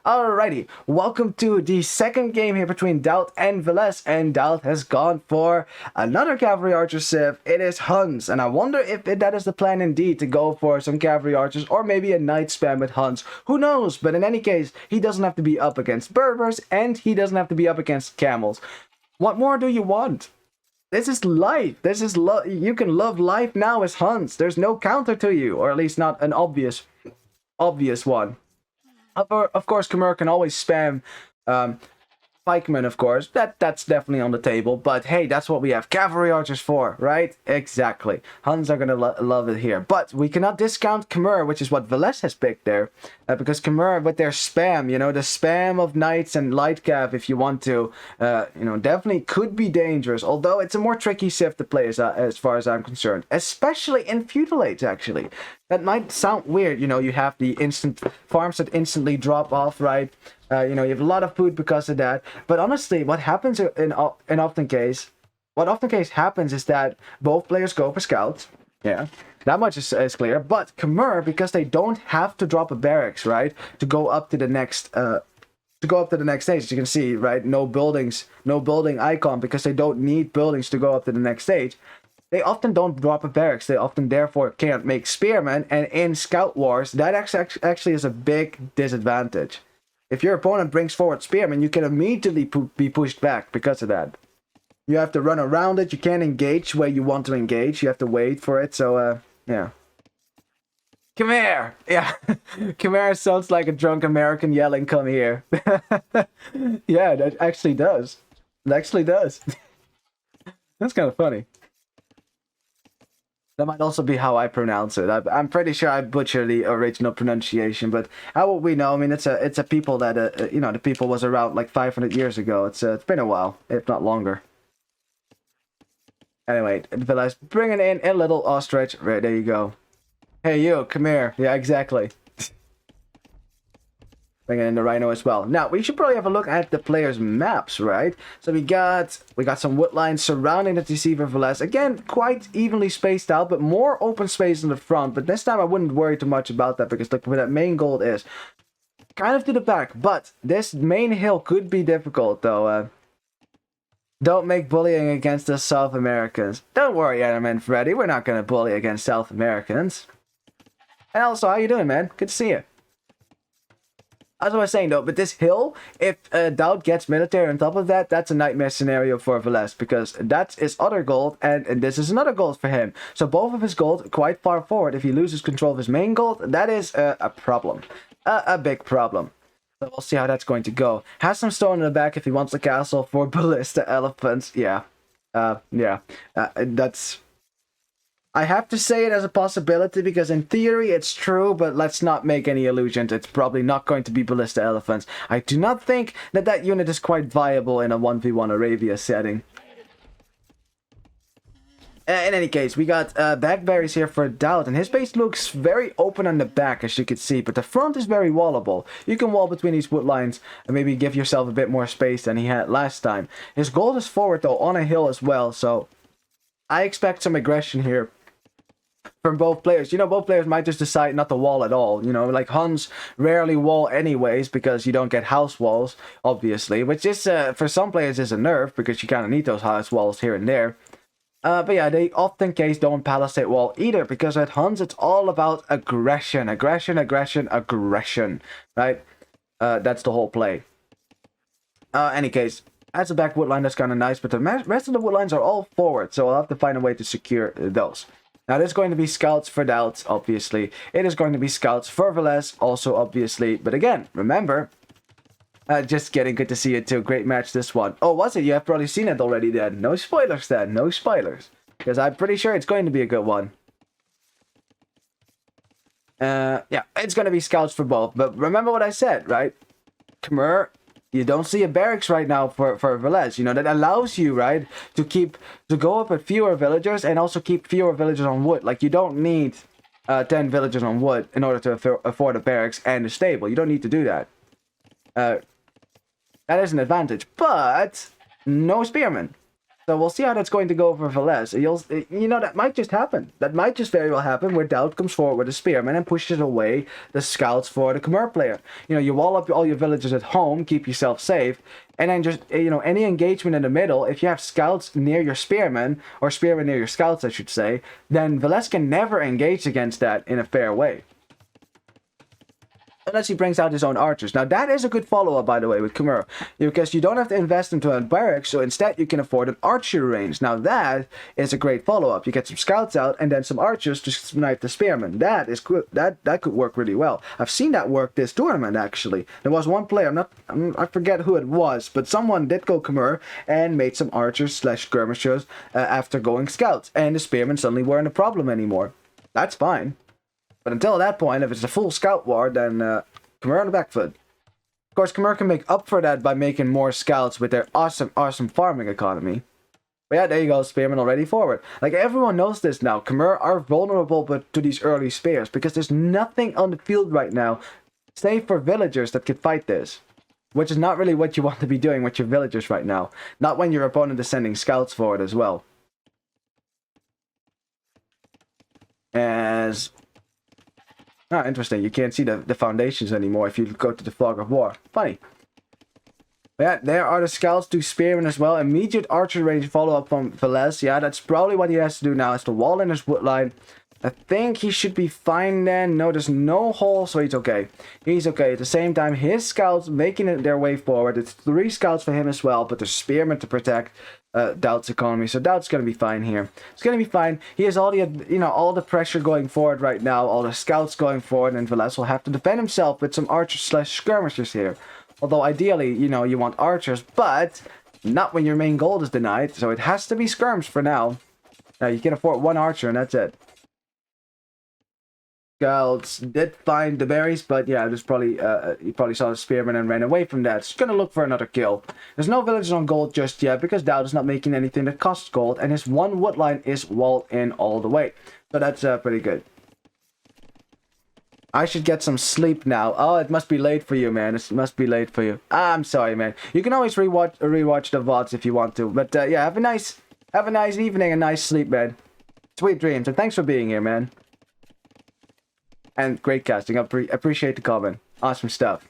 Alrighty, welcome to the second game here between Dalt and Veles, and Dalt has gone for another Cavalry Archer Civ. It is Huns, and I wonder if that is the plan indeed, to go for some Cavalry Archers, or maybe a Knight spam with Huns. Who knows, but in any case, he doesn't have to be up against Berbers, and he doesn't have to be up against Camels. What more do you want? This is life. This is you can love life now as Huns. There's no counter to you, or at least not an obvious one. Of course, Khmer can always spam pikemen, of course. That's definitely on the table. But hey, that's what we have Cavalry Archers for, right? Exactly. Huns are gonna love it here. But we cannot discount Khmer, which is what Veles has picked there. Because Khmer, with their spam, you know, the spam of Knights and Light Cav, if you want to, definitely could be dangerous. Although it's a more tricky civ to play as far as I'm concerned. Especially in Feudal Age, actually. That might sound weird, you know, you have the instant farms that instantly drop off, right? You have a lot of food because of that. But honestly, what happens in often case happens is that both players go for scouts. Yeah, that much is clear. But Khmer, because they don't have to drop a barracks, right, to go up to the next stage, as you can see, right, no building icon, because they don't need buildings to go up to the next stage. They often don't drop a barracks. They often therefore can't make spearmen, and in Scout Wars, that actually is a big disadvantage. If your opponent brings forward spearmen, you can immediately be pushed back because of that. You have to run around it. You can't engage where you want to engage. You have to wait for it. So, yeah. Come here! Yeah. Come here sounds like a drunk American yelling, "Come here." Yeah, that actually does. It actually does. That's kind of funny. That might also be how I pronounce it. I'm pretty sure I butchered the original pronunciation, but how would we know? I mean, it's a people that the people was around like 500 years ago. It's been a while, if not longer. Anyway, Veles bringing in a little ostrich. Right, there you go. Hey you, come here. Yeah, exactly. Bringing in the rhino as well. Now, we should probably have a look at the players' maps, right? So we got some wood lines surrounding the Deceiver Veles. Again, quite evenly spaced out, but more open space in the front. But this time I wouldn't worry too much about that, because look where that main gold is. Kind of to the back, but this main hill could be difficult, though. Don't make bullying against the South Americans. Don't worry, Enderman Freddy. We're not going to bully against South Americans. And also, how you doing, man? Good to see you. As I was saying though, but this hill, if Dalt gets military on top of that, that's a nightmare scenario for Veles, because that is other gold, and this is another gold for him. So both of his gold quite far forward. If he loses control of his main gold, that is a problem. A big problem. So we'll see how that's going to go. Has some stone in the back if he wants the castle for ballista elephants. Yeah. That's... I have to say it as a possibility, because in theory it's true, but let's not make any illusions. It's probably not going to be ballista elephants. I do not think that unit is quite viable in a 1v1 Arabia setting. In any case, we got backberries here for Dalt, and his base looks very open on the back, as you can see, but the front is very wallable. You can wall between these wood lines and maybe give yourself a bit more space than he had last time. His gold is forward though, on a hill as well, so I expect some aggression here from both players. You know, both players might just decide not to wall at all. You know, like Huns rarely wall anyways, because you don't get house walls, obviously, which is, for some players, is a nerf, because you kind of need those house walls here and there. But yeah, they often case don't palisade wall either, because at Huns it's all about aggression, right? That's the whole play. Any case, as a back wood line, that's kind of nice, but the rest of the wood lines are all forward, so I'll have to find a way to secure those. Now, there's going to be scouts for Dalt, obviously. It is going to be scouts for Veles, also, obviously. But again, remember, just kidding, good to see you too. Great match, this one. Oh, was it? You have probably seen it already then. No spoilers then, no spoilers. Because I'm pretty sure it's going to be a good one. Yeah, it's going to be scouts for both. But remember what I said, right? Khmer, you don't see a barracks right now for Veles. You know, that allows you, right, to go up with fewer villagers and also keep fewer villagers on wood. Like, you don't need 10 villagers on wood in order to afford a barracks and a stable. You don't need to do that. That is an advantage. But no spearmen. So we'll see how that's going to go for Velez. You know, that might just happen. That might just very well happen where Dowd comes forward with a spearman and pushes away the scouts for the Khmer player. You know, you wall up all your villagers at home, keep yourself safe, and then just, you know, any engagement in the middle, if you have scouts near your spearmen, or spearmen near your scouts, I should say, then Velez can never engage against that in a fair way. Unless he brings out his own archers. Now, that is a good follow-up, by the way, with Khmer. Because you don't have to invest into a barracks, so instead you can afford an archer range. Now, that is a great follow-up. You get some scouts out, and then some archers to snipe the spearmen. That is good. That could work really well. I've seen that work this tournament, actually. There was one player, I forget who it was, but someone did go Khmer and made some archers / skirmishers after going scouts. And the spearmen suddenly weren't a problem anymore. That's fine. But until that point, if it's a full scout war, then Khmer on the back foot. Of course, Khmer can make up for that by making more scouts with their awesome farming economy. But yeah, there you go, spearmen already forward. Like, everyone knows this now. Khmer are vulnerable to these early spears because there's nothing on the field right now, save for villagers that could fight this. Which is not really what you want to be doing with your villagers right now. Not when your opponent is sending scouts forward as well. As... Ah, interesting. You can't see the foundations anymore if you go to the Fog of War. Funny. Yeah, there are the scouts to spearmen as well. Immediate archer range follow-up from Velez. Yeah, that's probably what he has to do now, is to wall in his wood line. I think he should be fine then. No, there's no hole, so he's okay. He's okay. At the same time, his scouts making their way forward. It's 3 scouts for him as well, but there's spearmen to protect Dowd's economy. So Dowd's going to be fine here. It's going to be fine. He has all the, you know, all the pressure going forward right now. All the scouts going forward, and Velez will have to defend himself with some archers / skirmishers here. Although ideally, you know, you want archers, but not when your main gold is denied. So it has to be skirms for now. Now you can afford 1 archer, and that's it. Scouts did find the berries, but yeah, there's probably he probably saw the spearman and ran away from that. So he's gonna look for another kill. There's no villagers on gold just yet because Dowd is not making anything that costs gold, and his 1 wood line is walled in all the way. So that's pretty good. I should get some sleep now. Oh, it must be late for you, man. It must be late for you. I'm sorry, man. You can always rewatch the VODs if you want to. But yeah, have a nice evening and nice sleep, man. Sweet dreams, and thanks for being here, man. And great casting. I appreciate the comment. Awesome stuff.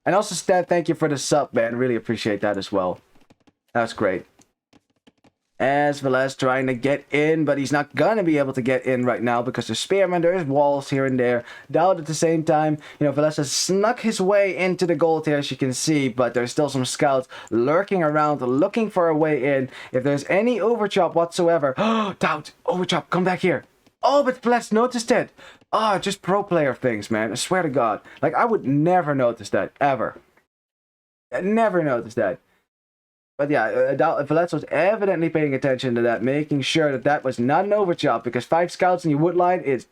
And also, Stat, thank you for the sub, man. Really appreciate that as well. That's great. As Velez trying to get in, but he's not gonna be able to get in right now because there's spearmen, there's walls here and there. Dowd at the same time, you know, Velez has snuck his way into the gold here, as you can see, but there's still some scouts lurking around, looking for a way in. If there's any overchop whatsoever, oh, Dowd, overchop, come back here. Oh, but Velez noticed it. Oh, just pro player things, man. I swear to God. Like, I would never notice that, ever. I never noticed that. But yeah, Velez was evidently paying attention to that, making sure that that was not an overchop, because 5 scouts in your wood line is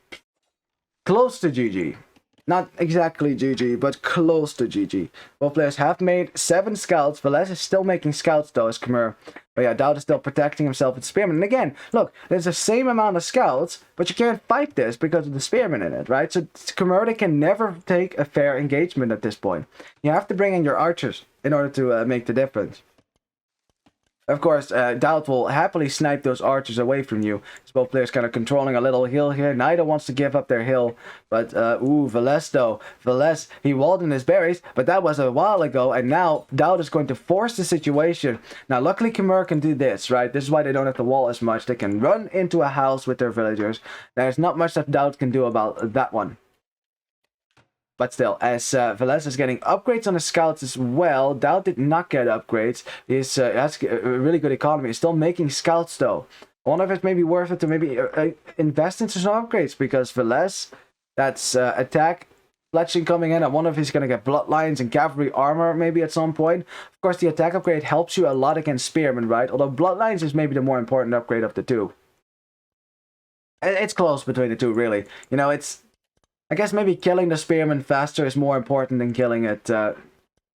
close to GG. Not exactly GG, but close to GG. Both players have made 7 scouts. Velez is still making scouts, though, as Khmer. But yeah, Dowd is still protecting himself with spearmen. And again, look, there's the same amount of scouts, but you can't fight this because of the spearmen in it, right? So Khmer can never take a fair engagement at this point. You have to bring in your archers in order to make the difference. Of course, Dowd will happily snipe those archers away from you. So both players kind of controlling a little hill here. Neither wants to give up their hill. But, Velez though. Velez, he walled in his berries, but that was a while ago. And now, Dowd is going to force the situation. Now, luckily, Khmer can do this, right? This is why they don't have to wall as much. They can run into a house with their villagers. There's not much that Dowd can do about that one. But still, as Velez is getting upgrades on the scouts as well, Dowd did not get upgrades. He has a really good economy. He's still making scouts though. I wonder if it's maybe worth it to maybe invest into some upgrades, because Velez, that's attack, fletching coming in. I wonder if he's going to get bloodlines and cavalry armor maybe at some point. Of course, the attack upgrade helps you a lot against spearmen, right? Although bloodlines is maybe the more important upgrade of the two. It's close between the two, really. You know, it's... I guess maybe killing the spearman faster is more important than killing it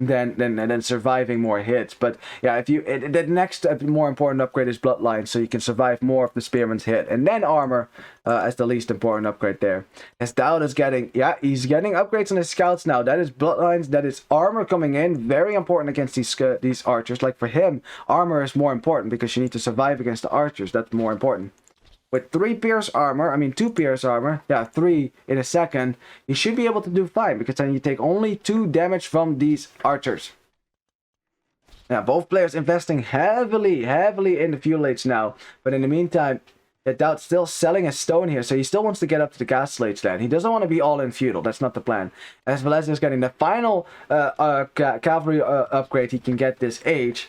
than surviving more hits. But yeah, if you the next more important upgrade is Bloodline, so you can survive more of the Spearman's hit, and then Armor as the least important upgrade there. As Dowd is getting, yeah, he's getting upgrades on his scouts now. That is Bloodlines, that is Armor coming in, very important against these archers. Like for him, Armor is more important because you need to survive against the archers. That's more important. With 2 pierce armor, yeah, 3 in a second, you should be able to do fine, because then you take only 2 damage from these archers. Now, both players investing heavily in the fuel age now, but in the meantime, Dowd's still selling a stone here, so he still wants to get up to the castle age then. He doesn't want to be all in feudal, that's not the plan. As Velez is getting the final cavalry upgrade he can get this age.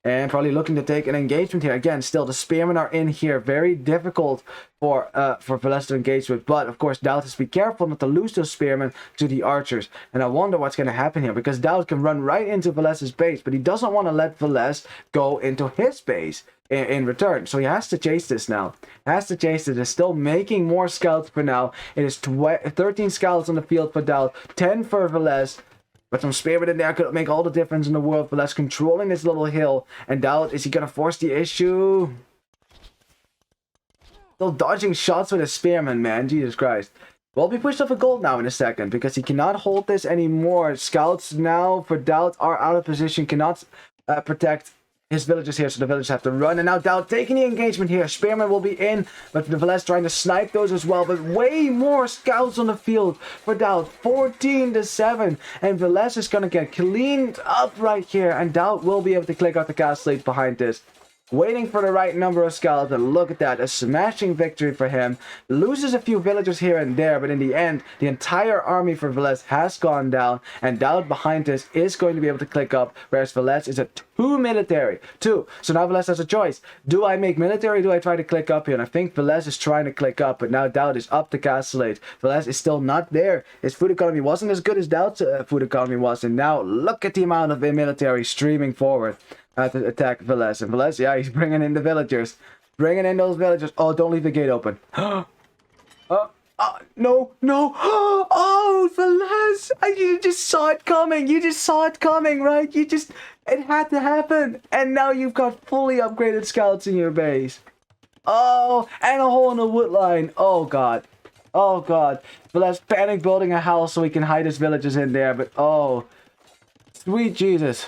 And probably looking to take an engagement here. Again, still the Spearmen are in here. Very difficult for Velez to engage with. But, of course, Dowd has to be careful not to lose those Spearmen to the archers. And I wonder what's going to happen here. Because Dowd can run right into Velez's base. But he doesn't want to let Velez go into his base in return. So he has to chase this now. He has to chase it. He's still making more scouts for now. It is 13 scouts on the field for Dowd. 10 for Velez. But some Spearmen in there could make all the difference in the world. Velez controlling this little hill. And Dowd, is he going to force the issue? Still dodging shots with a Spearman, man. Jesus Christ. Well, we pushed off a gold now in a second, because he cannot hold this anymore. Scouts now for Dowd are out of position. Cannot protect his villagers here, so the villagers have to run. And now Dowd taking the engagement here. Spearman will be in, but the Velez trying to snipe those as well. But way more scouts on the field for Dowd. 14-7. And Velez is going to get cleaned up right here. And Dowd will be able to click out the castle age behind this. Waiting for the right number of scouts, and look at that, a smashing victory for him. Loses a few villagers here and there, but in the end, the entire army for Velez has gone down, and Dowd behind this is going to be able to click up, whereas Velez is at 2 military. 2. So now Velez has a choice. Do I make military, or do I try to click up here? And I think Velez is trying to click up, but now Dowd is up the castle age. Velez is still not there. His food economy wasn't as good as Dowd's food economy was, and now look at the amount of military streaming forward to attack Velez. And Velez, yeah, he's bringing in the villagers. Bringing in those villagers. Oh, don't leave the gate open. No. Oh, Velez. You just saw it coming. You just saw it coming, right? It had to happen. And now you've got fully upgraded scouts in your base. Oh, and a hole in the wood line. Oh, God. Oh, God. Velez panic building a house so he can hide his villagers in there. But, oh, sweet Jesus.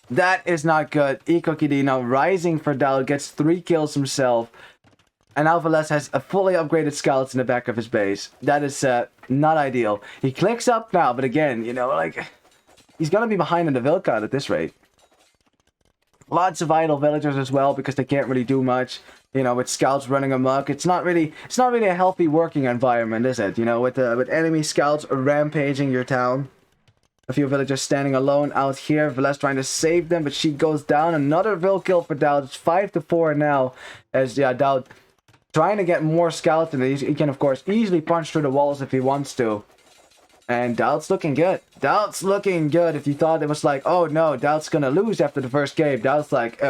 That is not good. Ikokidi now rising for Dowd, gets 3 kills himself. And now Velez has a fully upgraded scouts in the back of his base. That is not ideal. He clicks up now, but again, you know, like, he's going to be behind in the Vilcon at this rate. Lots of idle villagers as well, because they can't really do much. You know, with scouts running amok, it's not really a healthy working environment, is it? You know, with enemy scouts rampaging your town. A few villagers standing alone out here. Velez trying to save them, but she goes down. Another Vil kill for Dowd. It's 5-4 now. As, yeah, Dowd trying to get more scouts, and he can, of course, easily punch through the walls if he wants to. And Dowd's looking good. Dowd's looking good. If you thought it was like, oh no, Dowd's gonna lose after the first game, Dowd's like,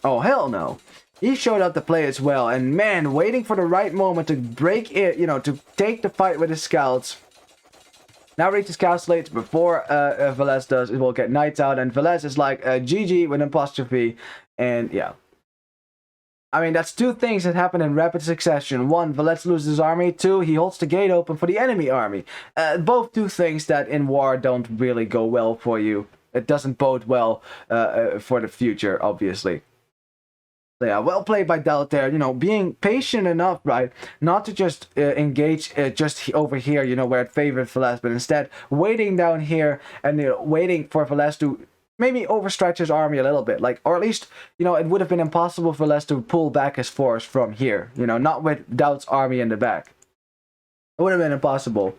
oh hell no. He showed up to play as well. And man, waiting for the right moment to break it, you know, to take the fight with his scouts. Now reaches castle age before Velez does. It will get Knights out, and Velez is like GG with an apostrophe. And yeah. I mean, that's 2 things that happen in rapid succession. 1, Velez loses his army. 2, he holds the gate open for the enemy army. Both 2 things that in war don't really go well for you. It doesn't bode well for the future, obviously. So yeah, well played by Dowd there, you know, being patient enough, right, not to just engage just over here, you know, where it favored Velez, but instead waiting down here and, you know, waiting for Velez to maybe overstretch his army a little bit, like, or at least, you know, it would have been impossible for Velez to pull back his force from here, you know, not with Dowd's army in the back. It would have been impossible.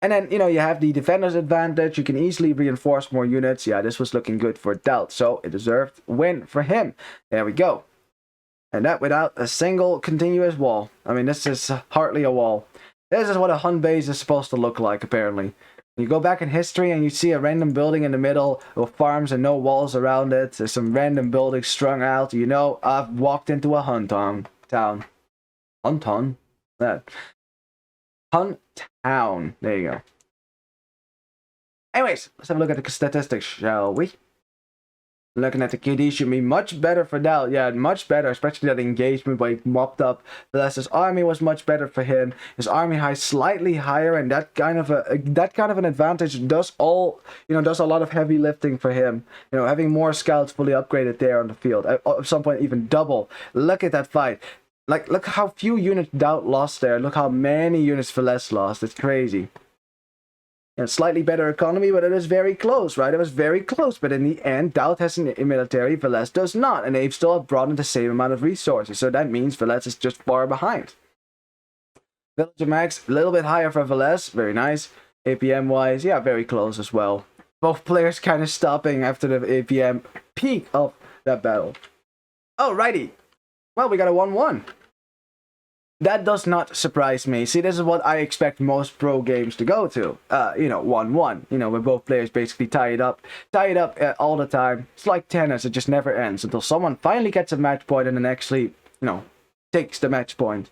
And then, you know, you have the defender's advantage. You can easily reinforce more units. Yeah, this was looking good for Dowd, so it deserved win for him. There we go. And that without a single continuous wall. I mean, this is hardly a wall. This is what a Hun base is supposed to look like, apparently. You go back in history and you see a random building in the middle with farms and no walls around it. There's some random buildings strung out. You know, I've walked into a Hun town. Hun town? That. Hun town. There you go. Anyways, let's have a look at the statistics, shall we? Looking at the KD should be much better for Dal. Yeah, much better, especially that engagement where he mopped up. Velez's army was much better for him. His army high slightly higher, and that kind of an advantage does a lot of heavy lifting for him. You know, having more scouts fully upgraded there on the field. At some point even double. Look at that fight. Like, look how few units Doubt lost there. Look how many units Velez lost. It's crazy. And slightly better economy, but it is very close, right? It was very close, but in the end, Doubt has a military, Velez does not, and they've still brought in the same amount of resources, so that means Velez is just far behind. Villager max, a little bit higher for Velez, very nice. APM-wise, yeah, very close as well. Both players kind of stopping after the APM peak of that battle. Alrighty, well, we got a 1-1. That does not surprise me. See, this is what I expect most pro games to go to. 1-1. You know, where both players basically tie it up all the time. It's like tennis, it just never ends until someone finally gets a match point and then actually, takes the match point.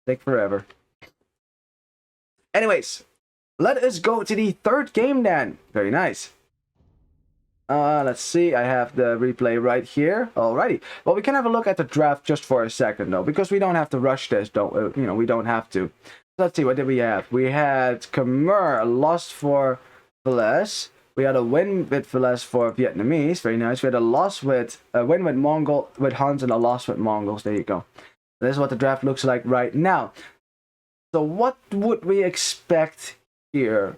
Take forever. Anyways, let us go to the third game then. Very nice. Let's see, I have the replay right here. Alrighty. Well, we can have a look at the draft just for a second, though, because we don't have to rush this, we don't have to. Let's see, what did we have? We had Khmer, a loss for Velez. We had a win with Velez for Vietnamese, very nice. We had a loss with, a win with Mongol, with Huns, and a loss with Mongols. There you go. This is what the draft looks like right now. So what would we expect here?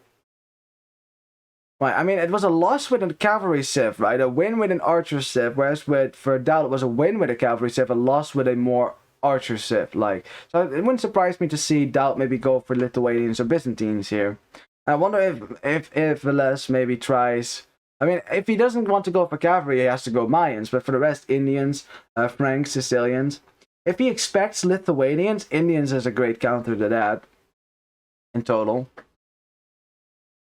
Right, I mean, it was a loss with a cavalry civ, right? A win with an archer civ, whereas for Doubt it was a win with a cavalry civ, a loss with a more archer civ. So it wouldn't surprise me to see Doubt maybe go for Lithuanians or Byzantines here. I wonder if Velez maybe tries. I mean, if he doesn't want to go for cavalry, he has to go Mayans, but for the rest, Indians, Franks, Sicilians. If he expects Lithuanians, Indians is a great counter to that. In total.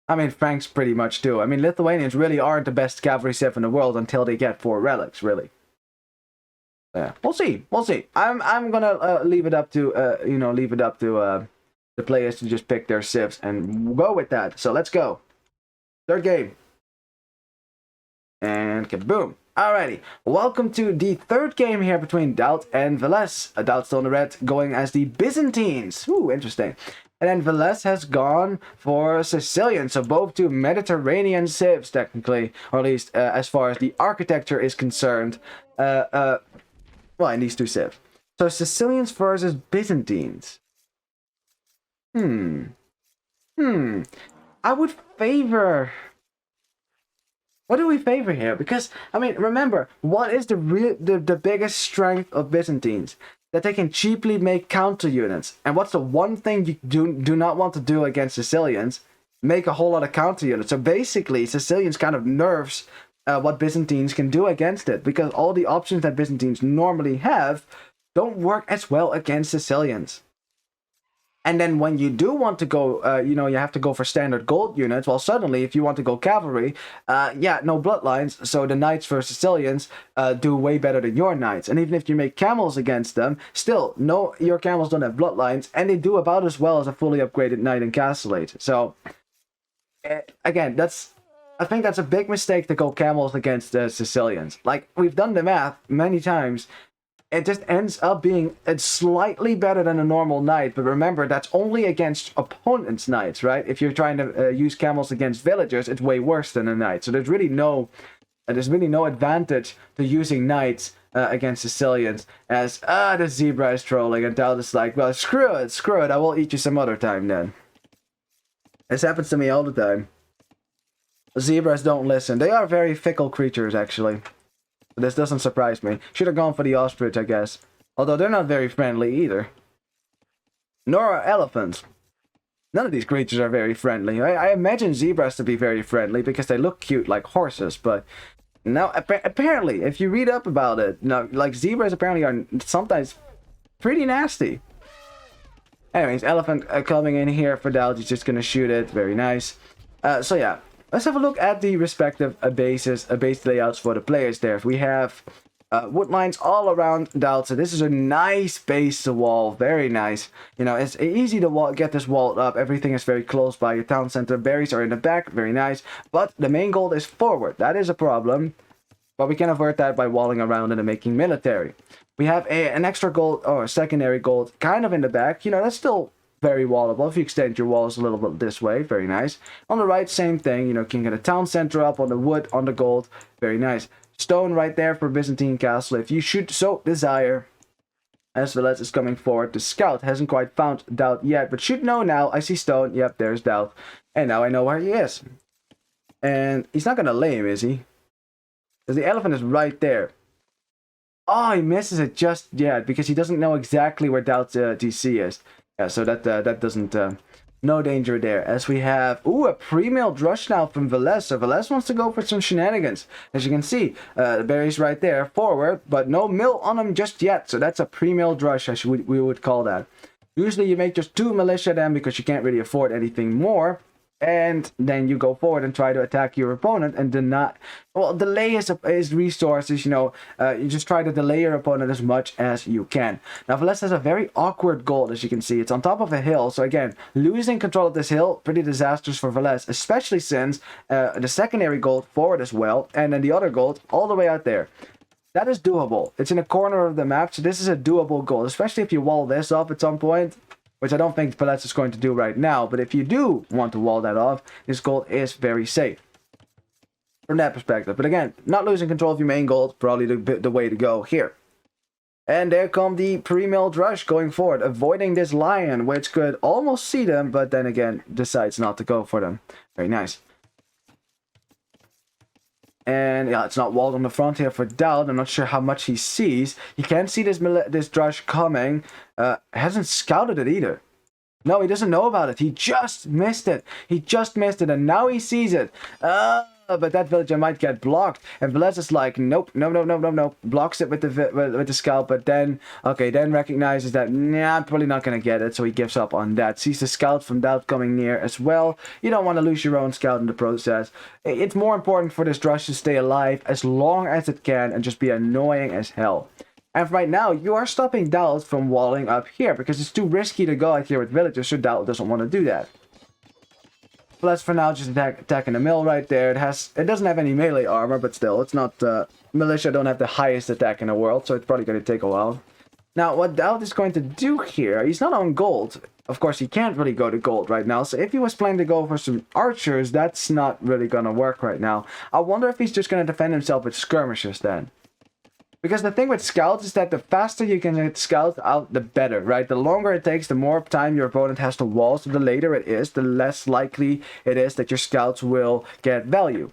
I mean, Franks pretty much do. I mean, Lithuanians really aren't the best cavalry civ in the world until they get 4 relics, really. Yeah, we'll see. We'll see. I'm gonna leave it up to the players to just pick their civs and go with that. So let's go. Third game. And kaboom. Alrighty, welcome to the third game here between Doubt and Velez. Doubt still in the red, going as the Byzantines. Ooh, interesting. And then Velez has gone for Sicilian, so both two Mediterranean civs, technically, or at least as far as the architecture is concerned. Well, in these two civs. So Sicilians versus Byzantines. I would favor... What do we favor here? Because, I mean, remember, what is the biggest strength of Byzantines? That they can cheaply make counter units. And what's the one thing you do not want to do against Sicilians? Make a whole lot of counter units. So basically, Sicilians kind of nerfs what Byzantines can do against it. Because all the options that Byzantines normally have don't work as well against Sicilians. And then when you do want to go, you have to go for standard gold units. Well, suddenly, if you want to go cavalry, no bloodlines. So the knights for Sicilians do way better than your knights. And even if you make camels against them, still, no, your camels don't have bloodlines. And they do about as well as a fully upgraded knight in Castellate. So, again, I think that's a big mistake to go camels against the Sicilians. Like, we've done the math many times. It just ends up being slightly better than a normal knight, but remember, that's only against opponents' knights, right? If you're trying to use camels against villagers, it's way worse than a knight. So there's really no advantage to using knights against Sicilians, as the zebra is trolling, and Doubt is like, well, screw it, I will eat you some other time then. This happens to me all the time. Zebras don't listen. They are very fickle creatures, actually. This doesn't surprise me. Should have gone for the ostrich, I guess. Although they're not very friendly either. Nor are elephants. None of these creatures are very friendly. I imagine zebras to be very friendly because they look cute like horses, but now apparently, if you read up about it, like zebras apparently are sometimes pretty nasty. Anyways, elephant coming in here for Doubt. He's just gonna shoot it. Very nice. So yeah. Let's have a look at the respective base layouts for the players there. We have wood lines all around Dalt. So this is a nice base to wall. Very nice. You know, it's easy to get this walled up. Everything is very close by your town center. Berries are in the back. Very nice. But the main goal is forward. That is a problem. But we can avert that by walling around and making military. We have an extra gold, or a secondary gold, kind of in the back. You know, that's still very wallable if you extend your walls a little bit this way. Very nice. On the right, same thing. You know, you can get a town center up on the wood, on the gold. Very nice. Stone right there for Byzantine Castle if you should so desire. As Velez is coming forward to scout. Hasn't quite found Dalt yet, but should know now. I see stone. Yep, there's Dalt. And now I know where he is. And he's not going to lay him, is he? Because the elephant is right there. Oh, he misses it just yet because he doesn't know exactly where Dalt's DC is. Yeah, so that doesn't... no danger there. As we have... Ooh, a pre-milled drush now from Velez. So Velez wants to go for some shenanigans. As you can see, the berry's right there, forward, but no mill on him just yet. So that's a pre-milled drush, as we would call that. Usually you make just 2 militia then because you can't really afford anything more. And then you go forward and try to attack your opponent and delay his resources, you know. You just try to delay your opponent as much as you can. Now, Velez has a very awkward gold, as you can see. It's on top of a hill, so again, losing control of this hill, pretty disastrous for Velez, especially since the secondary gold forward as well, and then the other gold all the way out there. That is doable. It's in a corner of the map, so this is a doable goal, especially if you wall this off at some point. Which I don't think Velez is going to do right now. But if you do want to wall that off, this gold is very safe. From that perspective. But again, not losing control of your main gold, probably the way to go here. And there come the pre-milled rush going forward. Avoiding this lion, which could almost see them. But then again, decides not to go for them. Very nice. And yeah, it's not walled on the front here for Dalt. I'm not sure how much he sees. He can't see this drush coming. Hasn't scouted it either. No, he doesn't know about it. He just missed it. He just missed it, and now he sees it. But that villager might get blocked. And Velez is like, nope, no. Blocks it with the scout, but then, okay, then recognizes that, nah, I'm probably not going to get it, so he gives up on that. Sees the scout from Dalt coming near as well. You don't want to lose your own scout in the process. It's more important for this drush to stay alive as long as it can and just be annoying as hell. And right now, you are stopping Dalt from walling up here, because it's too risky to go out here with villagers, so Dalt doesn't want to do that. Let's for now just attacking the mill right there. It doesn't have any melee armor, but still, it's not militia don't have the highest attack in the world, so it's probably going to take a while. Now, what Dalt is going to do here, he's not on gold. Of course, he can't really go to gold right now, so if he was planning to go for some archers, that's not really going to work right now. I wonder if he's just going to defend himself with skirmishers then. Because the thing with scouts is that the faster you can get scouts out, the better, right? The longer it takes, the more time your opponent has to wall, so the later it is, the less likely it is that your scouts will get value.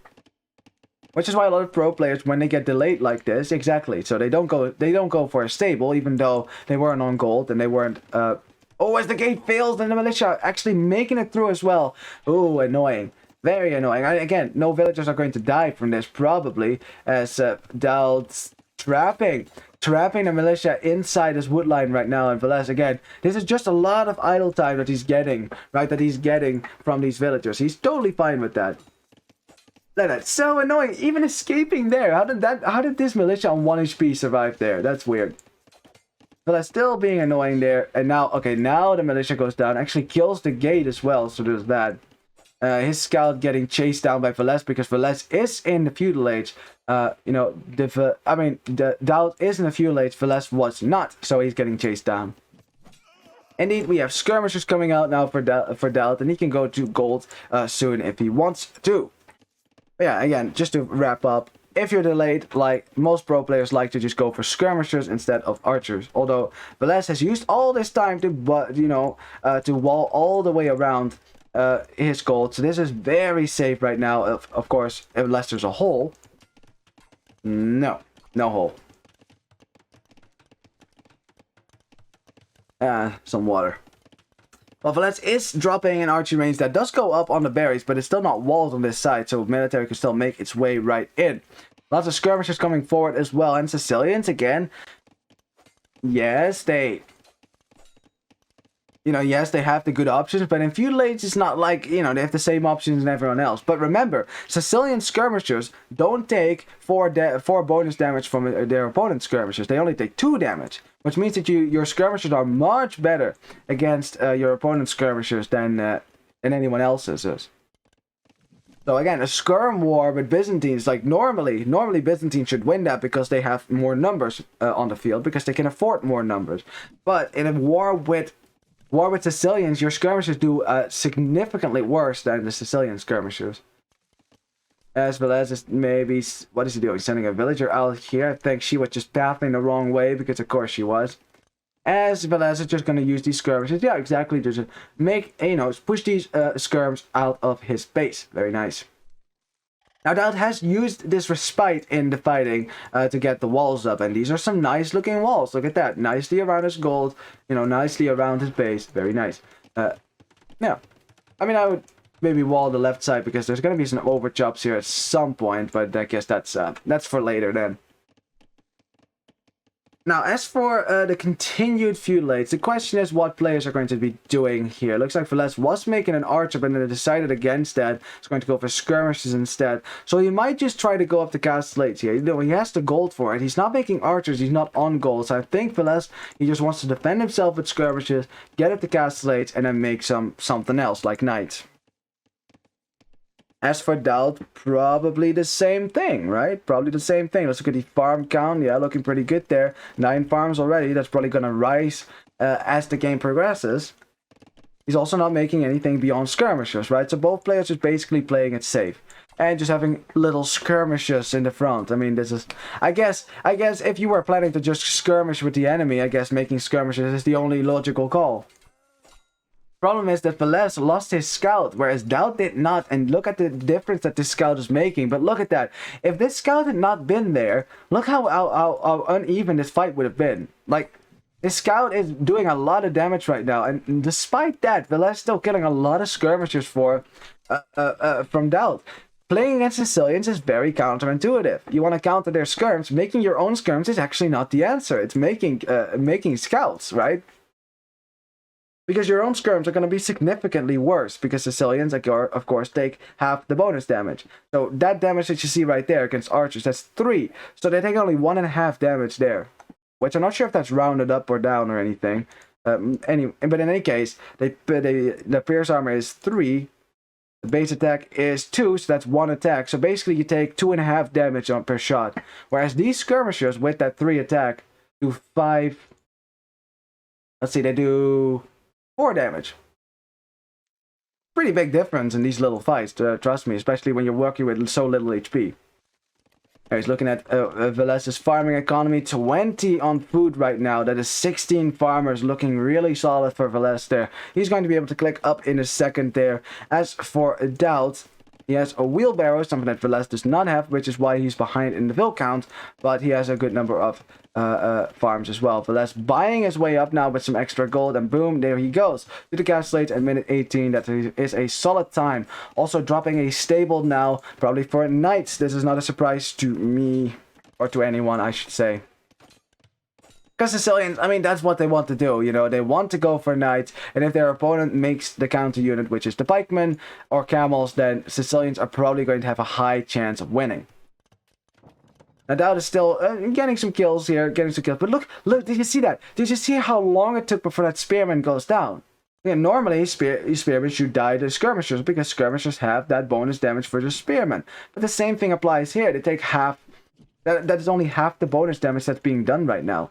Which is why a lot of pro players, when they get delayed like this, exactly, so they don't go for a stable, even though they weren't on gold and they weren't, oh, as the gate fails, then the militia actually making it through as well. Ooh, annoying. Very annoying. Again, no villagers are going to die from this, probably, as Dalt's trapping the militia inside his wood line right now. And Velez, again, this is just a lot of idle time that he's getting, right? That he's getting from these villagers. He's totally fine with that. That's so annoying. Even escaping there. How did this militia on 1 HP survive there? That's weird. Velez still being annoying there. And now, okay, now the militia goes down. Actually kills the gate as well. So there's that. His scout getting chased down by Velez because Velez is in the feudal age. You know, the Dalt is in the feudal age. Velez was not, so he's getting chased down. Indeed, we have skirmishers coming out now for Dalt, and he can go to gold soon if he wants to. But yeah, again, just to wrap up, if you're delayed, like most pro players like to just go for skirmishers instead of archers. Although Velez has used all this time to, to wall all the way around his gold, so this is very safe right now. Of course, unless there's a hole. No hole. Some water. Well, Velez is dropping an archery range that does go up on the berries, but it's still not walled on this side, so military can still make its way right in. Lots of skirmishers coming forward as well, and Sicilians again. Yes, they You know, yes, they have the good options, but in Feudal Age, it's not like, you know, they have the same options as everyone else. But remember, Sicilian skirmishers don't take 4 bonus damage from their opponent's skirmishers. They only take 2 damage, which means that your skirmishers are much better against your opponent's skirmishers than anyone else's is. So again, a skirm war with Byzantines, like normally Byzantines should win that because they have more numbers on the field, because they can afford more numbers. But in a war with Sicilians, your skirmishers do significantly worse than the Sicilian skirmishers. As well as maybe, what is he doing? Sending a villager out here. I think she was just pathing the wrong way, because of course she was. As well as it's just going to use these skirmishers. Yeah, exactly. Just make, you know, push these skirms out of his base. Very nice. Now, Daud has used this respite in the fighting to get the walls up, and these are some nice looking walls. Look at that. Nicely around his gold, you know, nicely around his base. Very nice. Yeah. I mean, I would maybe wall the left side because there's going to be some overchops here at some point, but I guess that's for later then. Now, as for the continued feudal age, the question is what players are going to be doing here. Looks like Velez was making an archer, but then decided against that. He's going to go for skirmishes instead. So he might just try to go up the castle age here. You know, he has the gold for it. He's not making archers. He's not on gold. So I think Velez, he just wants to defend himself with skirmishes, get up the castle age, and then make something else, like knights. As for Daud, probably the same thing, right? Probably the same thing. Let's look at the farm count. Yeah, looking pretty good there. 9 farms already. That's probably going to rise as the game progresses. He's also not making anything beyond skirmishers, right? So both players are basically playing it safe. And just having little skirmishes in the front. I mean, this is... I guess if you were planning to just skirmish with the enemy, I guess making skirmishes is the only logical call. Problem is that Velez lost his scout, whereas Daud did not, and look at the difference that this scout is making. But look at that. If this scout had not been there, look how uneven this fight would have been. Like, this scout is doing a lot of damage right now, and despite that, Velez still killing a lot of skirmishers from Daud. Playing against Sicilians is very counterintuitive. You want to counter their skirms, making your own skirms is actually not the answer. It's making scouts, right? Because your own skirms are going to be significantly worse, because Sicilians, of course, take half the bonus damage. So that damage that you see right there against archers, that's 3. So they take only 1.5 damage there. Which I'm not sure if that's rounded up or down or anything. But in any case, the pierce armor is 3. The base attack is 2, so that's 1 attack. So basically you take 2.5 damage per shot. Whereas these skirmishers with that 3 attack do 5... Let's see, they do 4 damage. Pretty big difference in these little fights, trust me, especially when you're working with so little HP. He's looking at Velez's farming economy, 20 on food right now. That is 16 farmers, looking really solid for Velez there. He's going to be able to click up in a second there. As for Daud, he has a wheelbarrow, something that Velez does not have, which is why he's behind in the vill count, but he has a good number of farms as well. Velez buying his way up now with some extra gold, and boom, there he goes to the castle age at minute 18. That is a solid time. Also dropping a stable now, probably for knights. This is not a surprise to me, or to anyone, I should say. Because Sicilians, I mean, that's what they want to do, you know, they want to go for knights, and if their opponent makes the counter unit, which is the pikemen or camels, then Sicilians are probably going to have a high chance of winning. Now Daud is still getting some kills here, but look, did you see that? Did you see how long it took before that spearman goes down? Yeah, normally spearmen should die to skirmishers, because skirmishers have that bonus damage for the spearmen. But the same thing applies here, they take half, that is only half the bonus damage that's being done right now.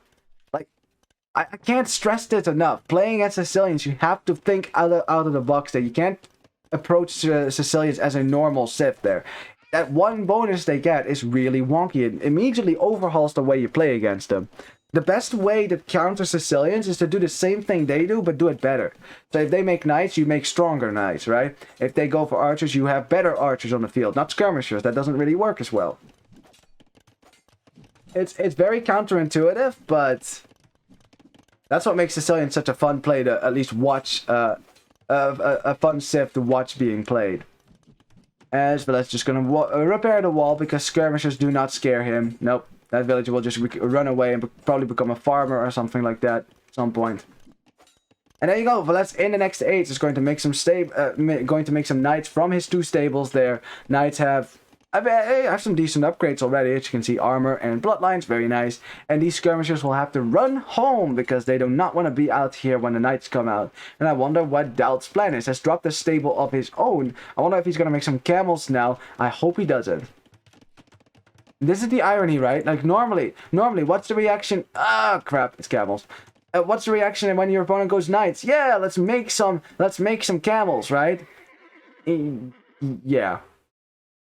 I can't stress this enough. Playing against Sicilians, you have to think out of the box there. You can't approach Sicilians as a normal Civ there. That one bonus they get is really wonky. It immediately overhauls the way you play against them. The best way to counter Sicilians is to do the same thing they do, but do it better. So if they make knights, you make stronger knights, right? If they go for archers, you have better archers on the field, not skirmishers. That doesn't really work as well. It's very counterintuitive, but that's what makes Sicilian such a fun play to at least watch, a fun Civ to watch being played. As Velez just going to repair the wall, because skirmishers do not scare him. Nope, that villager will just run away and probably become a farmer or something like that at some point. And there you go. Velez in the next age is going to make some knights from his 2 stables there. Knights have some decent upgrades already. As you can see, armor and bloodlines, very nice. And these skirmishers will have to run home because they do not want to be out here when the knights come out. And I wonder what Doubt's plan is. Has dropped a stable of his own. I wonder if he's going to make some camels now. I hope he doesn't. This is the irony, right? Like normally, what's the reaction? Ah, crap, it's camels. What's the reaction when your opponent goes knights? Yeah, let's make some camels, right? Yeah.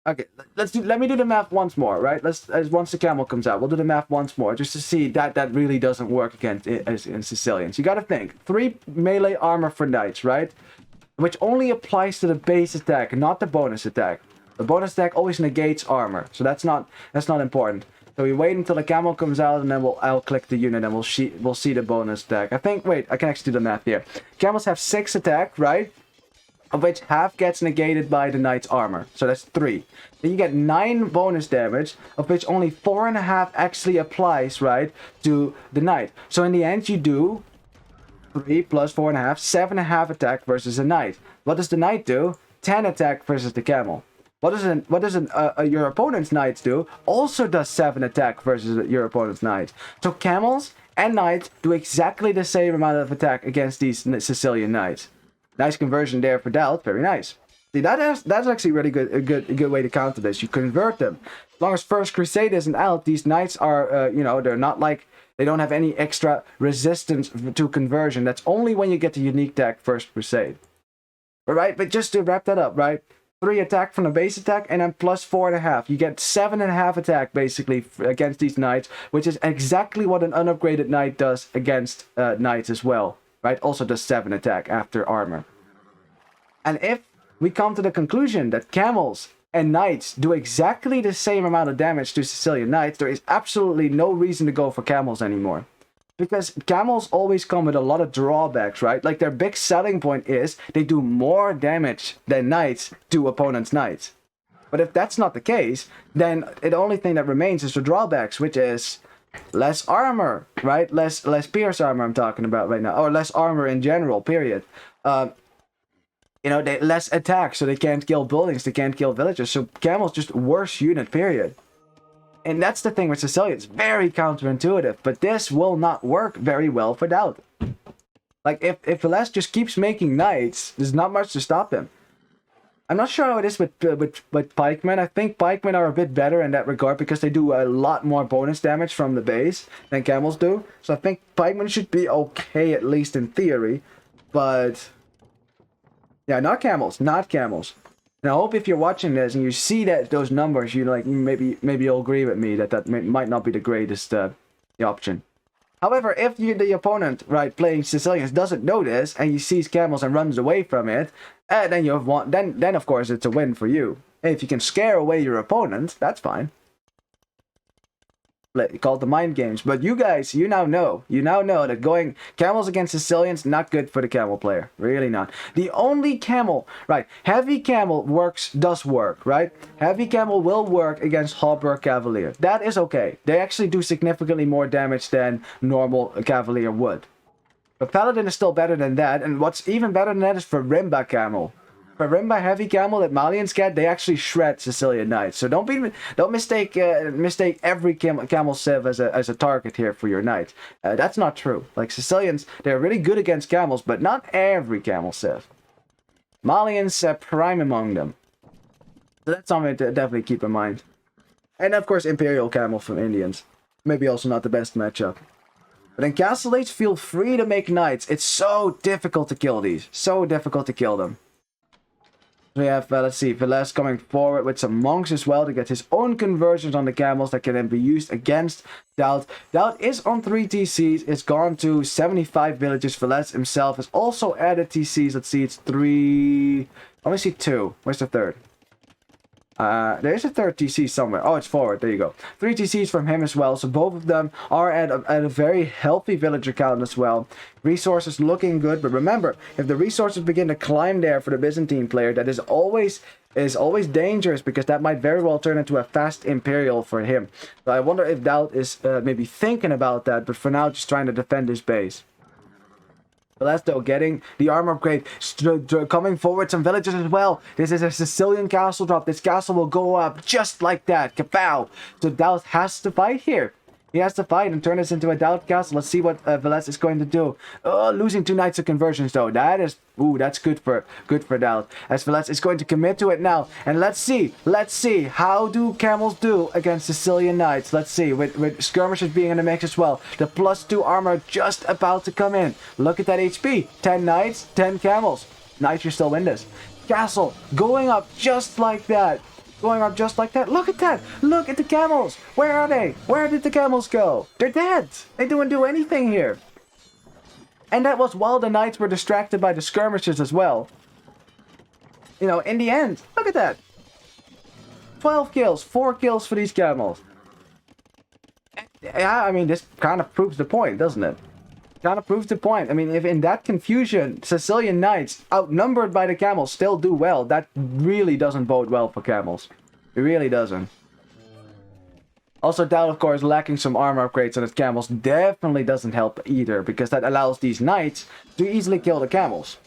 Okay, let me do the math once more, right? Once the camel comes out, we'll do the math once more just to see that really doesn't work against in Sicilians. You got to think 3 melee armor for knights, right? Which only applies to the base attack, not the bonus attack. The bonus attack always negates armor, so that's not important. So we wait until the camel comes out, and then I'll click the unit, and we'll see the bonus attack. I think. Wait, I can actually do the math here. Camels have 6 attack, right? Of which half gets negated by the knight's armor, so that's 3. Then you get 9 bonus damage, of which only 4.5 actually applies, right, to the knight. So in the end, you do 3 plus 4.5, 7.5 attack versus a knight. What does the knight do? 10 attack versus the camel. What does your opponent's knights do? Also does 7 attack versus your opponent's knight. So camels and knights do exactly the same amount of attack against these Sicilian knights. Nice conversion there for Doubt. Very nice. See, that's actually really a good way to counter this. You convert them. As long as First Crusade isn't out, these knights are they're not like, they don't have any extra resistance to conversion. That's only when you get the unique tag First Crusade. Alright, but just to wrap that up, right? 3 attack from the base attack, and then plus 4.5. You get 7.5 attack, basically, against these knights, which is exactly what an unupgraded knight does against knights as well. Right? Also does 7 attack after armor. And if we come to the conclusion that camels and knights do exactly the same amount of damage to Sicilian knights, there is absolutely no reason to go for camels anymore. Because camels always come with a lot of drawbacks, right? Like their big selling point is they do more damage than knights to opponents' knights. But if that's not the case, then the only thing that remains is the drawbacks, which is less armor, right? Less pierce armor I'm talking about right now. Or less armor in general, period. They less attack, so they can't kill buildings, they can't kill villagers. So camels just worse unit, period. And that's the thing with Sicilians. Very counterintuitive. But this will not work very well for Doubt. Like, if Velez just keeps making knights, there's not much to stop him. I'm not sure how it is with pikemen. I think pikemen are a bit better in that regard because they do a lot more bonus damage from the base than camels do. So I think pikemen should be okay, at least in theory. But yeah, not camels. And I hope if you're watching this and you see those numbers, you like maybe you'll agree with me that might not be the greatest option. However, if the opponent, right, playing Sicilians doesn't know this and he sees camels and runs away from it, then you have won. Then of course it's a win for you. And if you can scare away your opponent, that's fine. Called the mind games. But you guys, you now know that going camels against Sicilians, not good for the camel player. Really not. The only camel, right, heavy camel does work, right? Heavy camel will work against Halberd Cavalier. That is okay. They actually do significantly more damage than normal Cavalier would. But Paladin is still better than that, and what's even better than that is Farimba camel. Farimba heavy camel that Malians get, they actually shred Sicilian knights. So don't mistake every camel civ as a target here for your knight. That's not true. Like Sicilians, they're really good against camels, but not every camel civ. Malians prime among them. So that's something to definitely keep in mind. And of course, Imperial camel from Indians. Maybe also not the best matchup. But in Castle Age, feel free to make knights. It's so difficult to kill these. So difficult to kill them. We have, let's see, Velez coming forward with some monks as well to get his own conversions on the camels that can then be used against Doubt. Doubt is on 3 TCs. It's gone to 75 villages. Velez himself has also added TCs. Let's see, it's 3... Let me see 2. Where's the third? There's a third TC somewhere. Oh, it's forward. There you go. 3 TCs from him as well. So both of them are at a very healthy villager count as well. Resources looking good. But remember, if the resources begin to climb there for the Byzantine player, that is always dangerous because that might very well turn into a fast Imperial for him. So I wonder if Doubt is maybe thinking about that, but for now just trying to defend his base. Valesto getting the armor upgrade, coming forward some villagers as well. This is a Sicilian castle drop. This castle will go up just like that. Kapow! So Doubt has to fight here. He has to fight and turn this into a Doubt castle. Let's see what Velez is going to do. Losing 2 knights of conversions though. That is, that's good for Doubt. As Velez is going to commit to it now. And let's see how do camels do against Sicilian knights. Let's see with skirmishers being in the mix as well. The +2 armor just about to come in. Look at that HP. 10 knights, 10 camels. Knights, you still win this. Castle going up just like that. Going up just like that. Look at that. Look at the camels. Where are they? Where did the camels go? They're dead. They didn't do anything here. And that was while the knights were distracted by the skirmishers as well. You know, in the end, look at that. 12 kills, 4 kills for these camels. Yeah, I mean, this kind of proves the point, doesn't it? Kind of proves the point. I mean, if in that confusion, Sicilian knights, outnumbered by the camels, still do well, that really doesn't bode well for camels. It really doesn't. Also, Doubt, of course, lacking some armor upgrades on his camels definitely doesn't help either, because that allows these knights to easily kill the camels.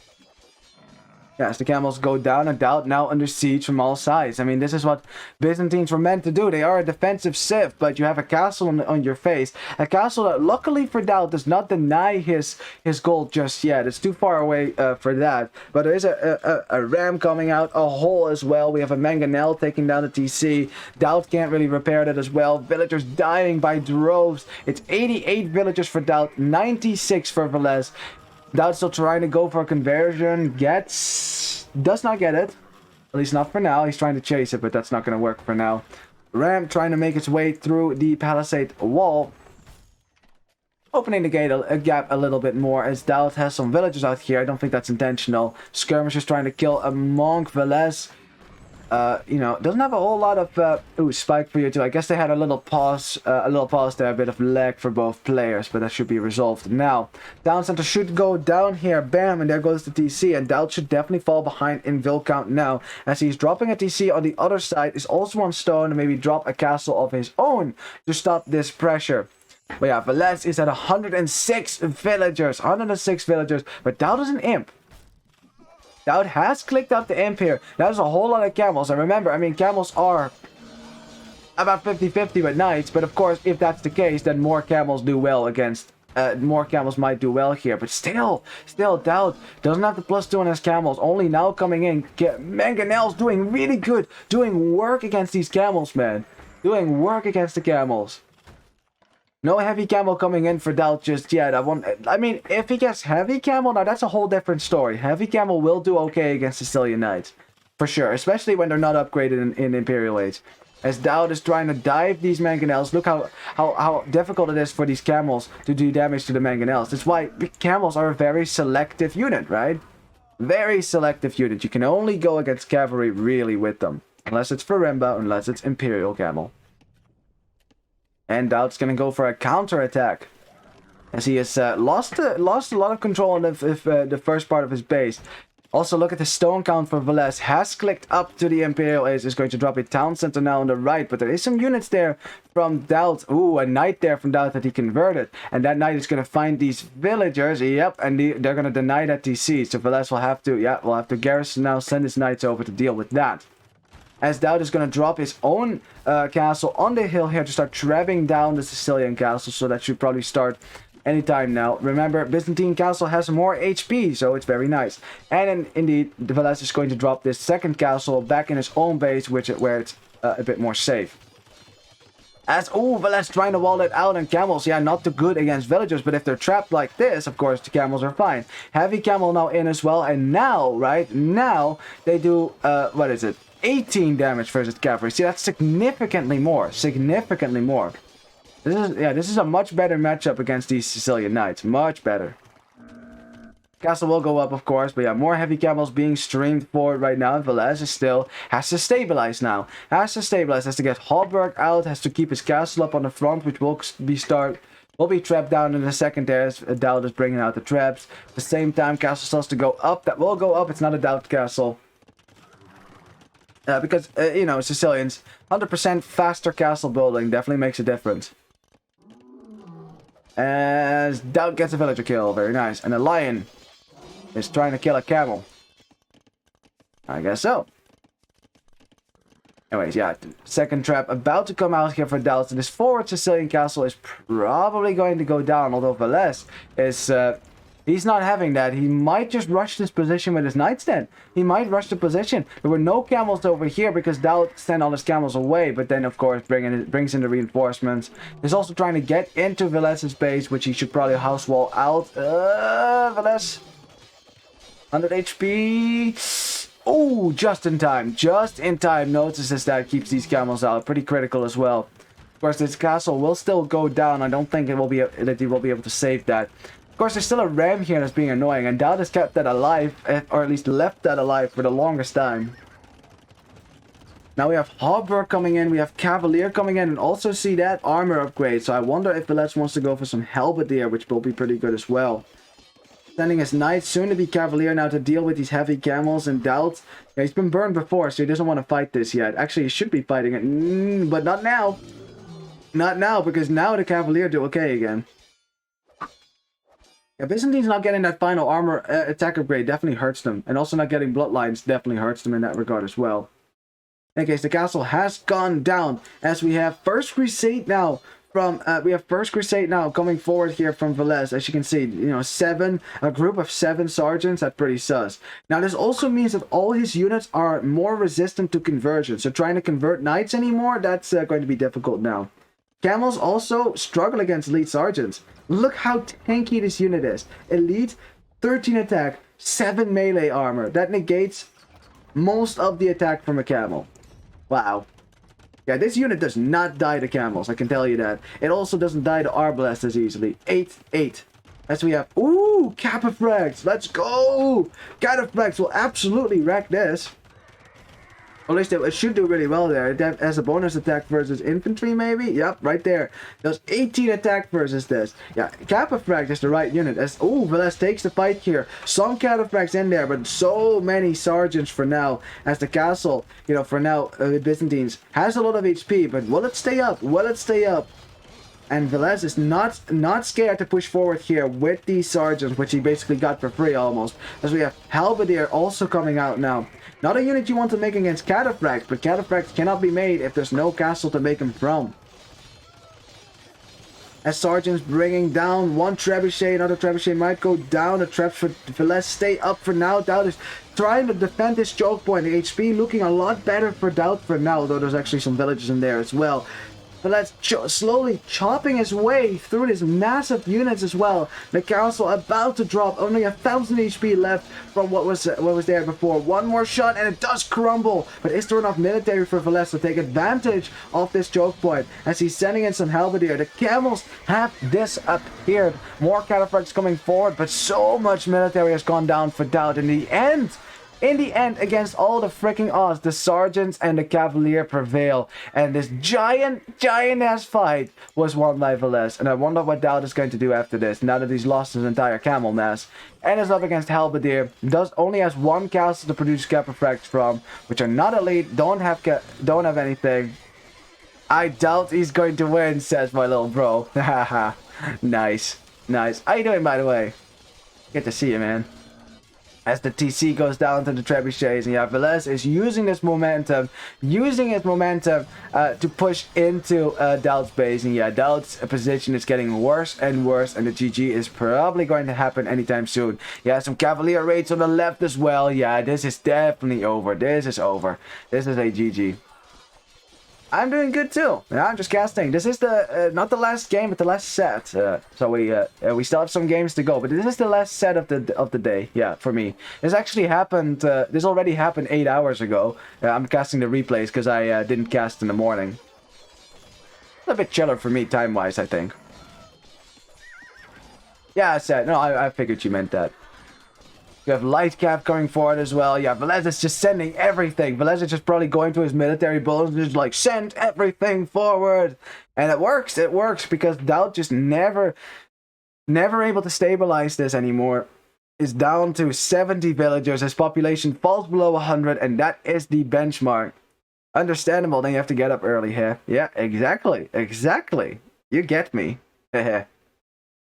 Yes, the camels go down and Doubt now under siege from all sides. I mean, this is what Byzantines were meant to do. They are a defensive civ, but you have a castle on your face. A castle that, luckily for Doubt, does not deny his gold just yet. It's too far away for that. But there is a ram coming out, a hole as well. We have a mangonel taking down the TC. Doubt can't really repair that as well. Villagers dying by droves. It's 88 villagers for Doubt, 96 for Velez. Doubt still trying to go for a conversion. Does not get it. At least not for now. He's trying to chase it, but that's not going to work for now. Ram trying to make its way through the palisade wall. Opening the gate a gap a little bit more, as Doubt has some villagers out here. I don't think that's intentional. Skirmishers trying to kill a monk. Velez, you know, doesn't have a whole lot of spike for you too. I guess they had a little pause there, a bit of lag for both players, but that should be resolved now. Down center should go down here, bam, and there goes the TC, and Doubt should definitely fall behind in Vil count now, as he's dropping a TC on the other side, is also on stone, and maybe drop a castle of his own to stop this pressure. But yeah, Velez is at 106 villagers, but Doubt is an imp. Doubt has clicked up the imp here. That is a whole lot of camels. And remember, I mean, camels are about 50-50 with knights. But of course, if that's the case, then more camels do well against... more camels might do well here. But still, Doubt doesn't have the +2 on his camels. Only now coming in. Mangonel's doing really good. Doing work against these camels, man. Doing work against the camels. No heavy camel coming in for Doubt just yet. I mean, if he gets heavy camel, now that's a whole different story. Heavy camel will do okay against Sicilian knights. For sure. Especially when they're not upgraded in Imperial Age. As Doubt is trying to dive these mangonels. Look how difficult it is for these camels to do damage to the mangonels. That's why camels are a very selective unit, right? Very selective unit. You can only go against cavalry really with them. Unless it's Feremba, unless it's Imperial camel. And Doubt's gonna go for a counter-attack, as he has lost a lot of control on the first part of his base. Also, look at the stone count for Velez. Has clicked up to the Imperial Ace. Is going to drop a town center now on the right, but there is some units there from Doubt. Ooh, a knight there from Doubt that he converted, and that knight is gonna find these villagers. Yep, and they're gonna deny that TC. So Velez will have to garrison now, send his knights over to deal with that. As Doubt is going to drop his own castle on the hill here to start trapping down the Sicilian castle. So that should probably start anytime now. Remember, Byzantine castle has more HP, so it's very nice. And then, indeed, Velez is going to drop this second castle back in his own base, where it's a bit more safe. As, Velez trying to wall it out, and camels, yeah, not too good against villagers, but if they're trapped like this, of course, the camels are fine. Heavy camel now in as well, and now, right, now, they do, what is it? 18 damage versus cavalry. See, that's significantly more. Significantly more. This is a much better matchup against these Sicilian knights. Much better. Castle will go up, of course, but yeah, more heavy camels being streamed forward right now. Velez is still has to stabilize now. Has to get Hallberg out. Has to keep his castle up on the front, which will be trapped down in a second there, as Doubt is bringing out the traps. At the same time, castle starts to go up. That will go up. It's not a Doubt castle. Because, you know, Sicilians, 100% faster castle building definitely makes a difference. As Doubt gets a villager kill, very nice. And a lion is trying to kill a camel. I guess so. Anyways, yeah, second trap about to come out here for Dalton. And this forward Sicilian castle is probably going to go down, although Velez is, he's not having that. He might just rush this position with his knights then. He might rush the position. There were no camels over here because Dowd sent all his camels away, but then, of course, brings in the reinforcements. He's also trying to get into Velez's base, which he should probably house wall out. Velez. 100 HP. Oh, just in time. Just in time. Notices that keeps these camels out. Pretty critical as well. Of course, this castle will still go down. I don't think it will be that he will be able to save that. Of course, there's still a ram here that's being annoying, and Dowd has kept that alive, or at least left that alive for the longest time. Now we have Harbor coming in, we have Cavalier coming in, and also see that armor upgrade. So I wonder if Velez wants to go for some Halberdier, which will be pretty good as well. Sending his knights, soon to be Cavalier now to deal with these heavy camels and Dowd. Yeah, he's been burned before, so he doesn't want to fight this yet. Actually, he should be fighting it, but not now. Not now, because now the Cavalier do okay again. Yeah, Byzantine's not getting that final armor attack upgrade definitely hurts them. And also not getting bloodlines definitely hurts them in that regard as well. In any case, the castle has gone down as we have First Crusade now. First Crusade now coming forward here from Velez. As you can see, you know, a group of 7 sergeants. That's pretty sus. Now, this also means that all his units are more resistant to conversion. So trying to convert knights anymore, that's going to be difficult now. Camels also struggle against elite sergeants. Look how tanky this unit is. Elite, 13 attack, 7 melee armor. That negates most of the attack from a camel. Wow. Yeah, this unit does not die to camels, I can tell you that. It also doesn't die to Arbalest as easily. 8-8. As we have... Ooh, Cataphracts! Let's go! Cataphracts will absolutely wreck this. Or at least it should do really well there. It has a bonus attack versus infantry, maybe? Yep, right there. Does 18 attack versus this. Yeah, Cataphract is the right unit. Oh, Velez takes the fight here. Some Cataphracts in there, but so many sergeants for now. As the castle, you know, for now, Byzantines has a lot of HP, but will it stay up? Will it stay up? And Velez is not scared to push forward here with these sergeants, which he basically got for free almost. As we have Halberdier also coming out now. Not a unit you want to make against Cataphracts, but Cataphracts cannot be made if there's no castle to make them from. As sergeants bringing down one trebuchet, another trebuchet might go down. The traps for Velez stay up for now. Dowd is trying to defend this choke point. The HP looking a lot better for Dowd for now, though there's actually some villages in there as well. Velez slowly chopping his way through these massive units as well. The castle about to drop, only 1,000 HP left from what was there before. One more shot and it does crumble. But is there enough military for Velez to take advantage of this choke point? As he's sending in some Halberdier. The camels have disappeared. More Cataphracts coming forward, but so much military has gone down for Dowd in the end. In the end, against all the freaking odds, the sergeants and the Cavalier prevail. And this giant-ass fight was won by Velez. And I wonder what Dowd is going to do after this, now that he's lost his entire camel mass. And is up against Halberdier. Only has one castle to produce Cataphracts from, which are not elite, don't have anything. I doubt he's going to win, says my little bro. Haha. Nice. How you doing, by the way? Good to see you, man. As the TC goes down to the trebuchets, and yeah, Velez is using his momentum to push into Dowd's base, and yeah, Dowd's position is getting worse and worse, and the GG is probably going to happen anytime soon. Yeah, some Cavalier raids on the left as well. Yeah, this is definitely over. This is over. This is a GG. I'm doing good too. Yeah, I'm just casting. This is the not the last game, but the last set. So we still have some games to go, but this is the last set of the day. Yeah, for me. This actually happened. This already happened 8 hours ago. I'm casting the replays because I didn't cast in the morning. A bit chiller for me time-wise, I think. Yeah, I said no. I figured you meant that. You have Lightcap coming forward as well. Yeah, Velez is just sending everything. Velez is just probably going to his military bullets and just like, send everything forward. And it works. It works because Dowd just never able to stabilize this anymore. Is down to 70 villagers. His population falls below 100, and that is the benchmark. Understandable. Then you have to get up early here. Yeah, exactly. You get me. Heh.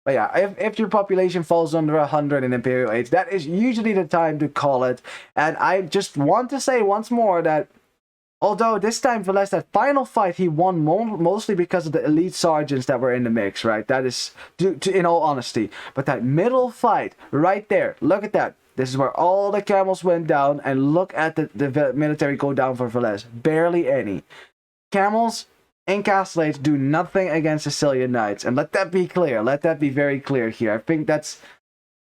But yeah, if your population falls under 100 in Imperial Age, that is usually the time to call it. And I just want to say once more that although this time Velez, that final fight, he won mostly because of the elite sergeants that were in the mix, right? That is, in all honesty. But that middle fight, right there, look at that. This is where all the camels went down, and look at the military go down for Velez. Barely any. Camels in Castle Age do nothing against Sicilian Knights, and let that be clear. Let that be very clear here. I think that's,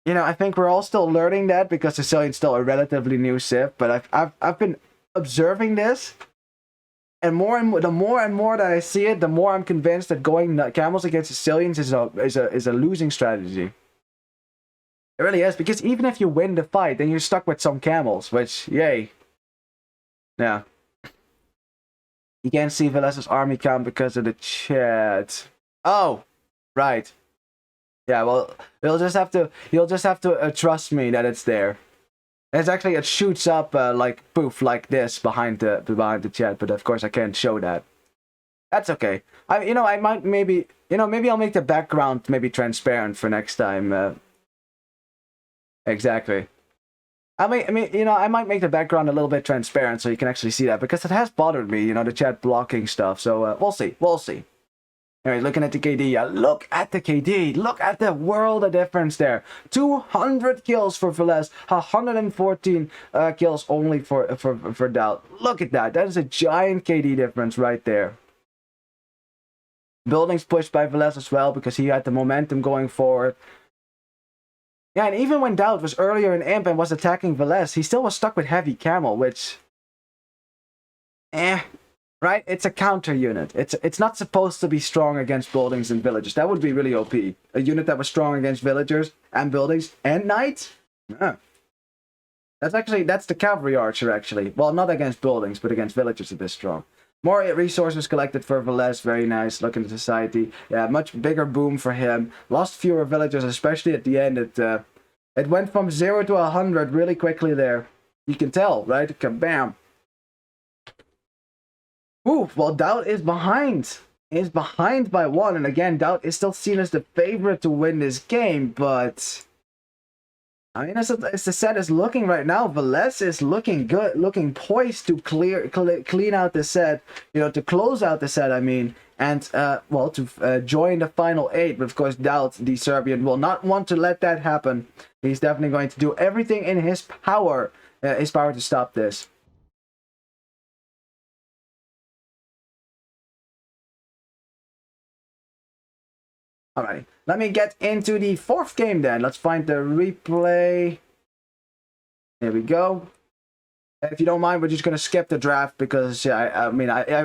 you know, I think we're all still learning that because Sicilian's still a relatively new civ, but I've been observing this, and the more and more that I see it, the more I'm convinced that going camels against Sicilians is a losing strategy. It really is, because even if you win the fight, then you're stuck with some camels, which, yay. Yeah. You can't see Velez's army count because of the chat. Oh, right. Yeah, well, you'll just have to trust me that it's there. It's actually, it shoots up like poof, like this behind the chat, but of course I can't show that. That's okay. I might maybe I'll make the background maybe transparent for next time. Exactly. I might make the background a little bit transparent so you can actually see that, because it has bothered me, the chat blocking stuff. So we'll see. Anyway, looking at the KD, yeah, look at the KD, look at the world of difference there. 200 kills for Velez, 114 kills only for Daud. Look at that. That is a giant KD difference right there. Buildings pushed by Velez as well because he had the momentum going forward. Yeah, and even when Daud was earlier in Imp and was attacking Velez, he still was stuck with heavy camel, which... right? It's a counter unit. It's not supposed to be strong against buildings and villagers. That would be really OP. A unit that was strong against villagers and buildings and knights? Yeah. That's the cavalry archer, actually. Well, not against buildings, but against villagers it is strong. More resources collected for Velez, very nice. Look at the society. Yeah, much bigger boom for him. Lost fewer villagers, especially at the end. It went from 0 to 100 really quickly there. You can tell, right? Kabam. Ooh, well, Daud is behind. Is behind by 1. And again, Daud is still seen as the favorite to win this game, but... I mean, as the set is looking right now, Velez is looking good, looking poised to clean out the set, to close out the set, I mean, and, well, to join the final 8. But of course, Daud, the Serbian, will not want to let that happen. He's definitely going to do everything in his power to stop this. Alright, let me get into the 4th game then. Let's find the replay. There we go. If you don't mind, we're just going to skip the draft because, yeah,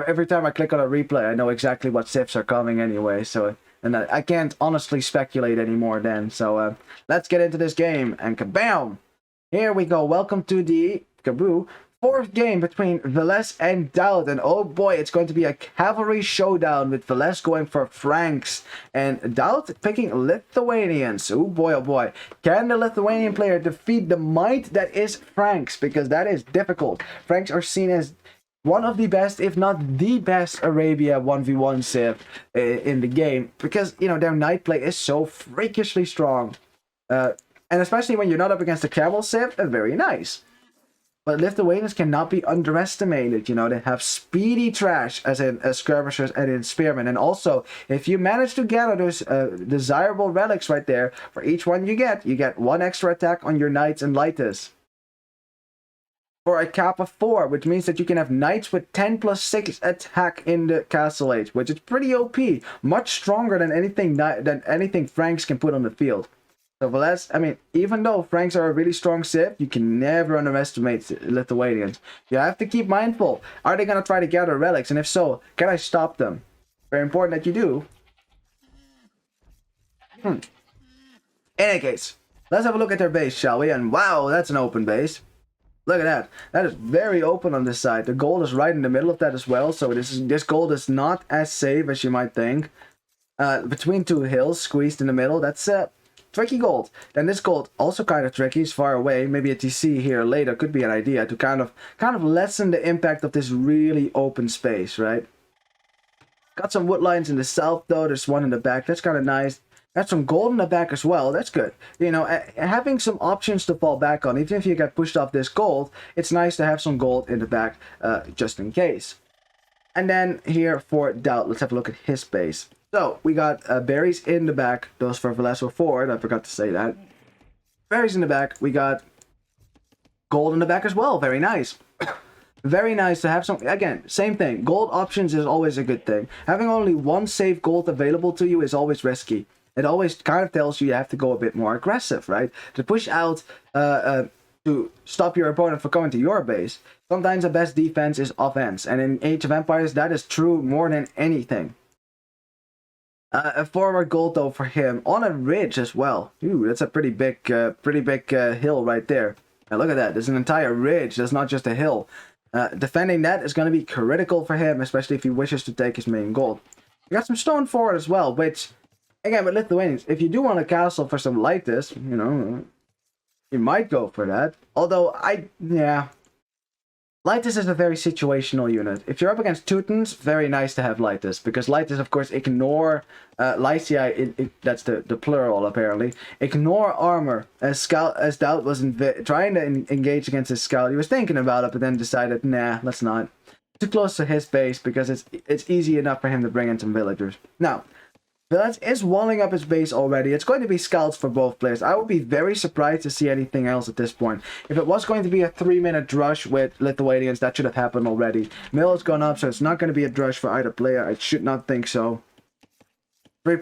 every time I click on a replay, I know exactly what civs are coming anyway. So, and I can't honestly speculate anymore then. So, let's get into this game. And kabam! Here we go. Welcome to the Kaboo 4th game between Velez and Daud, and oh boy, it's going to be a cavalry showdown with Velez going for Franks and Daud picking Lithuanians. Oh boy, can the Lithuanian player defeat the might that is Franks? Because that is difficult. Franks are seen as one of the best, if not the best, Arabia 1v1 civ in the game, because their knight play is so freakishly strong, and especially when you're not up against a camel civ, very nice. But Lithuanians cannot be underestimated. They have speedy trash as in skirmishers and in spearmen. And also, if you manage to gather those desirable relics right there, for each one you get 1 extra attack on your knights and lighters. For a cap of 4, which means that you can have knights with 10 plus 6 attack in the Castle Age, which is pretty OP. Much stronger than anything Franks can put on the field. So Velez, even though Franks are a really strong civ, you can never underestimate Lithuanians. You have to keep mindful. Are they going to try to gather relics? And if so, can I stop them? Very important that you do. In any case, let's have a look at their base, shall we? And wow, that's an open base. Look at that. That is very open on this side. The gold is right in the middle of that as well. So this gold is not as safe as you might think. Between 2 hills, squeezed in the middle. That's tricky gold. Then this gold also kind of tricky, is far away. Maybe a TC here later could be an idea to kind of lessen the impact of this really open space, right? Got some wood lines in the south though. There's one in the back. That's kind of nice. That's some gold in the back as well. That's good. You know, having some options to fall back on, even if you get pushed off this gold, it's nice to have some gold in the back just in case. And then here for Doubt, let's have a look at his base. So we got berries in the back. Those for Velasco Ford. I forgot to say that. Berries in the back. We got gold in the back as well. Very nice. Very nice to have some. Again, same thing. Gold options is always a good thing. Having only one safe gold available to you is always risky. It always kind of tells you have to go a bit more aggressive, right? To push out, to stop your opponent from coming to your base. Sometimes the best defense is offense, and in Age of Empires, that is true more than anything. A forward gold though for him on a ridge as well. Ooh, that's a pretty big hill right there. Now look at that. There's an entire ridge. That's not just a hill. Defending that is going to be critical for him, especially if he wishes to take his main gold. We got some stone forward as well, which, again, with Lithuanians, if you do want a castle for some Lightus, you know, you might go for that. Although, yeah. Lightus is a very situational unit. If you're up against Teutons, very nice to have Lightus, because Lightus, of course, ignore Lycia, that's the plural, apparently. Ignore armor, as Doubt was trying to engage against his scout. He was thinking about it, but then decided, nah, let's not. Too close to his base, because it's easy enough for him to bring in some villagers. Now, Velas is walling up his base already. It's going to be scouts for both players. I would be very surprised to see anything else at this point. If it was going to be a 3-minute rush with Lithuanians, that should have happened already. Mill has gone up, so it's not going to be a rush for either player. I should not think so. Three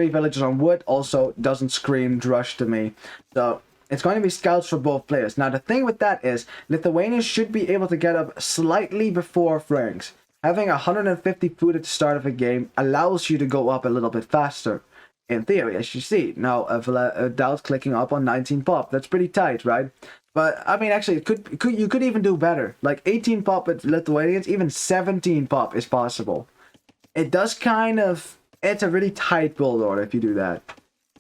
villagers on wood also doesn't scream rush to me. So it's going to be scouts for both players. Now the thing with that is, Lithuanians should be able to get up slightly before Franks. Having 150 food at the start of a game allows you to go up a little bit faster. In theory, as you see. Now, Doubt clicking up on 19 pop. That's pretty tight, right? But, I mean, actually, you could even do better. Like, 18 pop with Lithuanians, even 17 pop is possible. It does kind of... It's a really tight build order if you do that.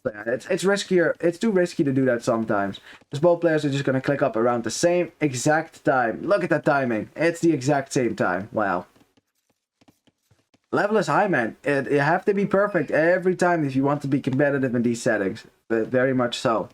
But yeah, it's riskier. It's too risky to do that sometimes. Because both players are just going to click up around the same exact time. Look at that timing. It's the exact same time. Wow. Level is high, man. You have to be perfect every time if you want to be competitive in these settings. But very much so.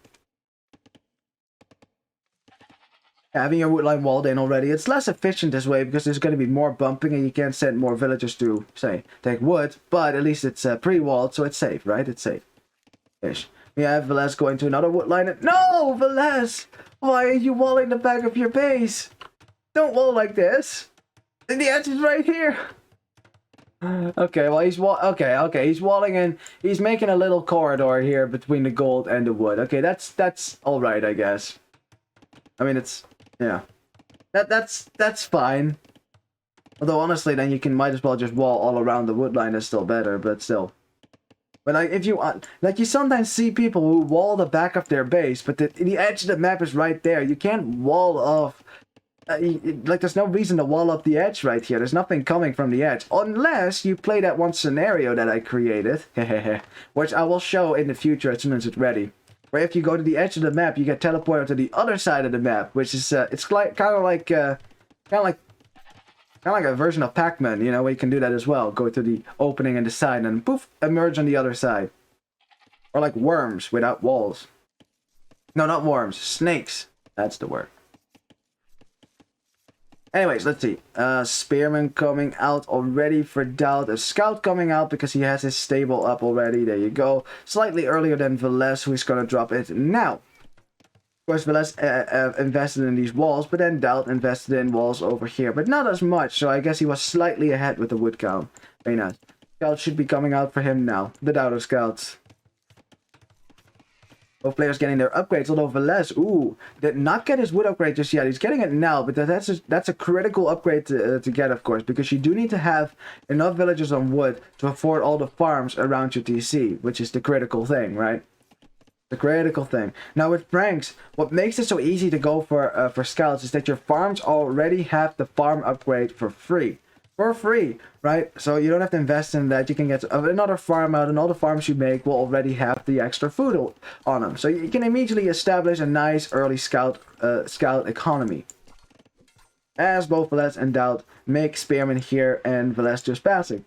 Having your woodline walled in already, it's less efficient this way because there's going to be more bumping and you can't send more villagers to, say, take wood. But at least it's pre-walled, so it's safe, right? It's safe-ish. We have Veles going to another woodline. No, Veles! Why are you walling the back of your base? Don't wall like this. The edge is right here. Okay, well he's he's walling in. He's making a little corridor here between the gold and the wood. Okay, that's all right, I guess. I mean, it's yeah, that's fine. Although honestly, then you might as well just wall all around the wood line. Is still better, but still. But like if you like, you sometimes see people who wall the back of their base, but the edge of the map is right there. You can't wall off. Like, there's no reason to wall up the edge right here. There's nothing coming from the edge. Unless you play that one scenario that I created. Which I will show in the future as soon as it's ready. Where if you go to the edge of the map, you get teleported to the other side of the map. Which is, it's like, kind of like a version of Pac-Man, you know, where you can do that as well. Go to the opening and the side and poof, emerge on the other side. Or like worms without walls. No, not worms. Snakes. That's the word. Anyways, let's see. Spearman coming out already for Doubt. A scout coming out because he has his stable up already. There you go. Slightly earlier than Veles, who is going to drop it now. Of course, Veles invested in these walls, but then Doubt invested in walls over here. But not as much, so I guess he was slightly ahead with the wood count. Very nice. Scouts should be coming out for him now. The Doubter Scouts. Both players getting their upgrades, although Veles, did not get his wood upgrade just yet. He's getting it now, but that's a critical upgrade to get, of course, because you do need to have enough villagers on wood to afford all the farms around your TC, which is the critical thing, right? The critical thing. Now with Franks, what makes it so easy to go for scouts is that your farms already have the farm upgrade for free. For free, right? So you don't have to invest in that. You can get another farm out, and all the farms you make will already have the extra food on them. So you can immediately establish a nice early scout economy. As both Veles and Doubt make Spearman here and Veles just passing.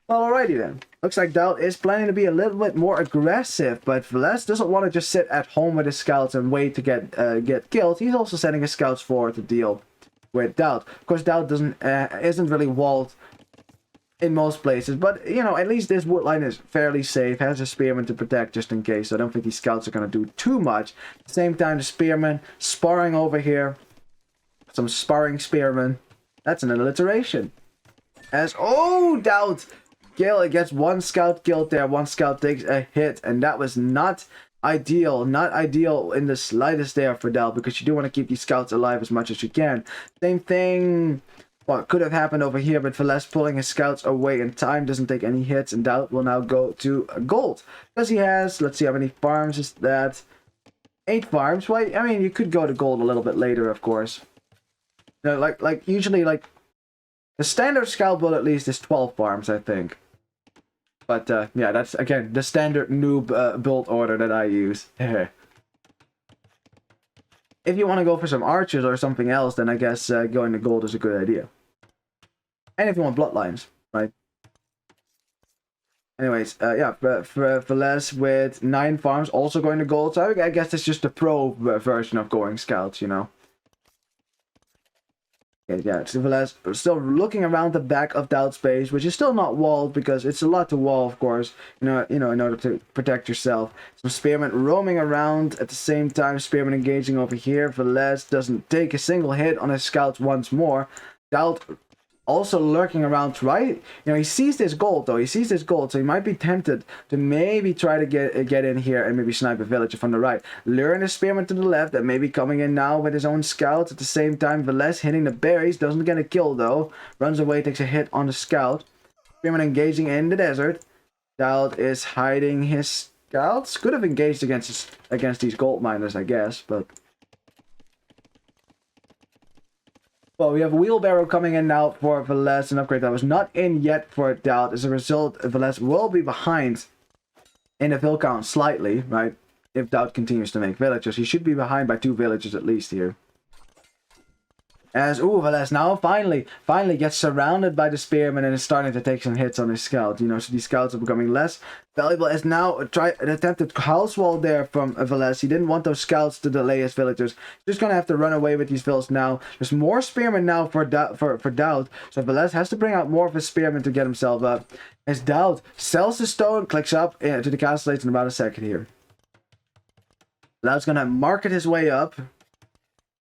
Well, alrighty then. Looks like Doubt is planning to be a little bit more aggressive, but Velez doesn't want to just sit at home with his scouts and wait to get killed. He's also sending his scouts forward to deal with Doubt. Of course, Doubt isn't really walled in most places, but you know, at least this wood line is fairly safe. Has a spearman to protect just in case, so I don't think these scouts are going to do too much. At the same time, the spearman sparring over here. Some sparring spearmen. That's an alliteration. As Doubt gets one scout killed there, one scout takes a hit, and that was not ideal in the slightest there for Doubt, because you do want to keep these scouts alive as much as you can. Same thing what could have happened over here, but Velez pulling his scouts away in time, doesn't take any hits, and Doubt will now go to gold, because he has, let's see how many farms is that, 8 farms. Well, I mean, you could go to gold a little bit later, of course. You know, like usually, like the standard scout build at least is 12 farms, I think. But yeah, that's again the standard noob build order that I use. If you want to go for some archers or something else, then I guess going to gold is a good idea. And if you want bloodlines, right? Anyways, yeah, for Velez with 9 farms, also going to gold. So I guess it's just the pro version of going scouts, you know. Okay, yeah, Velez still looking around the back of Doubt space, which is still not walled because it's a lot to wall, of course. You know, in order to protect yourself. Some spearmen roaming around at the same time. Spearmen engaging over here. Velez doesn't take a single hit on his scouts once more. Doubt also lurking around, right? You know, he sees this gold, though. He sees this gold, so he might be tempted to maybe try to get in here and maybe snipe a villager from the right. Luring the spearman to the left, and maybe coming in now with his own scouts. At the same time, Velez hitting the berries. Doesn't get a kill, though. Runs away, takes a hit on the scout. Spearman engaging in the desert. Doubt is hiding his scouts. Could have engaged against these gold miners, I guess, but... Well, we have a wheelbarrow coming in now for Velez, an upgrade that was not in yet for Doubt. As a result, Velez will be behind in the vill count slightly, right? If Doubt continues to make villagers. He should be behind by 2 villagers at least here. As, Velez now finally gets surrounded by the spearmen and is starting to take some hits on his scout. You know, so these scouts are becoming less valuable. As now an attempted house wall there from Velez. He didn't want those scouts to delay his villagers. He's just going to have to run away with these vills now. There's more spearmen now for Doubt. So Velez has to bring out more of his spearmen to get himself up. As Doubt sells the stone, clicks up to the castle in about a second here. Doubt's going to market his way up.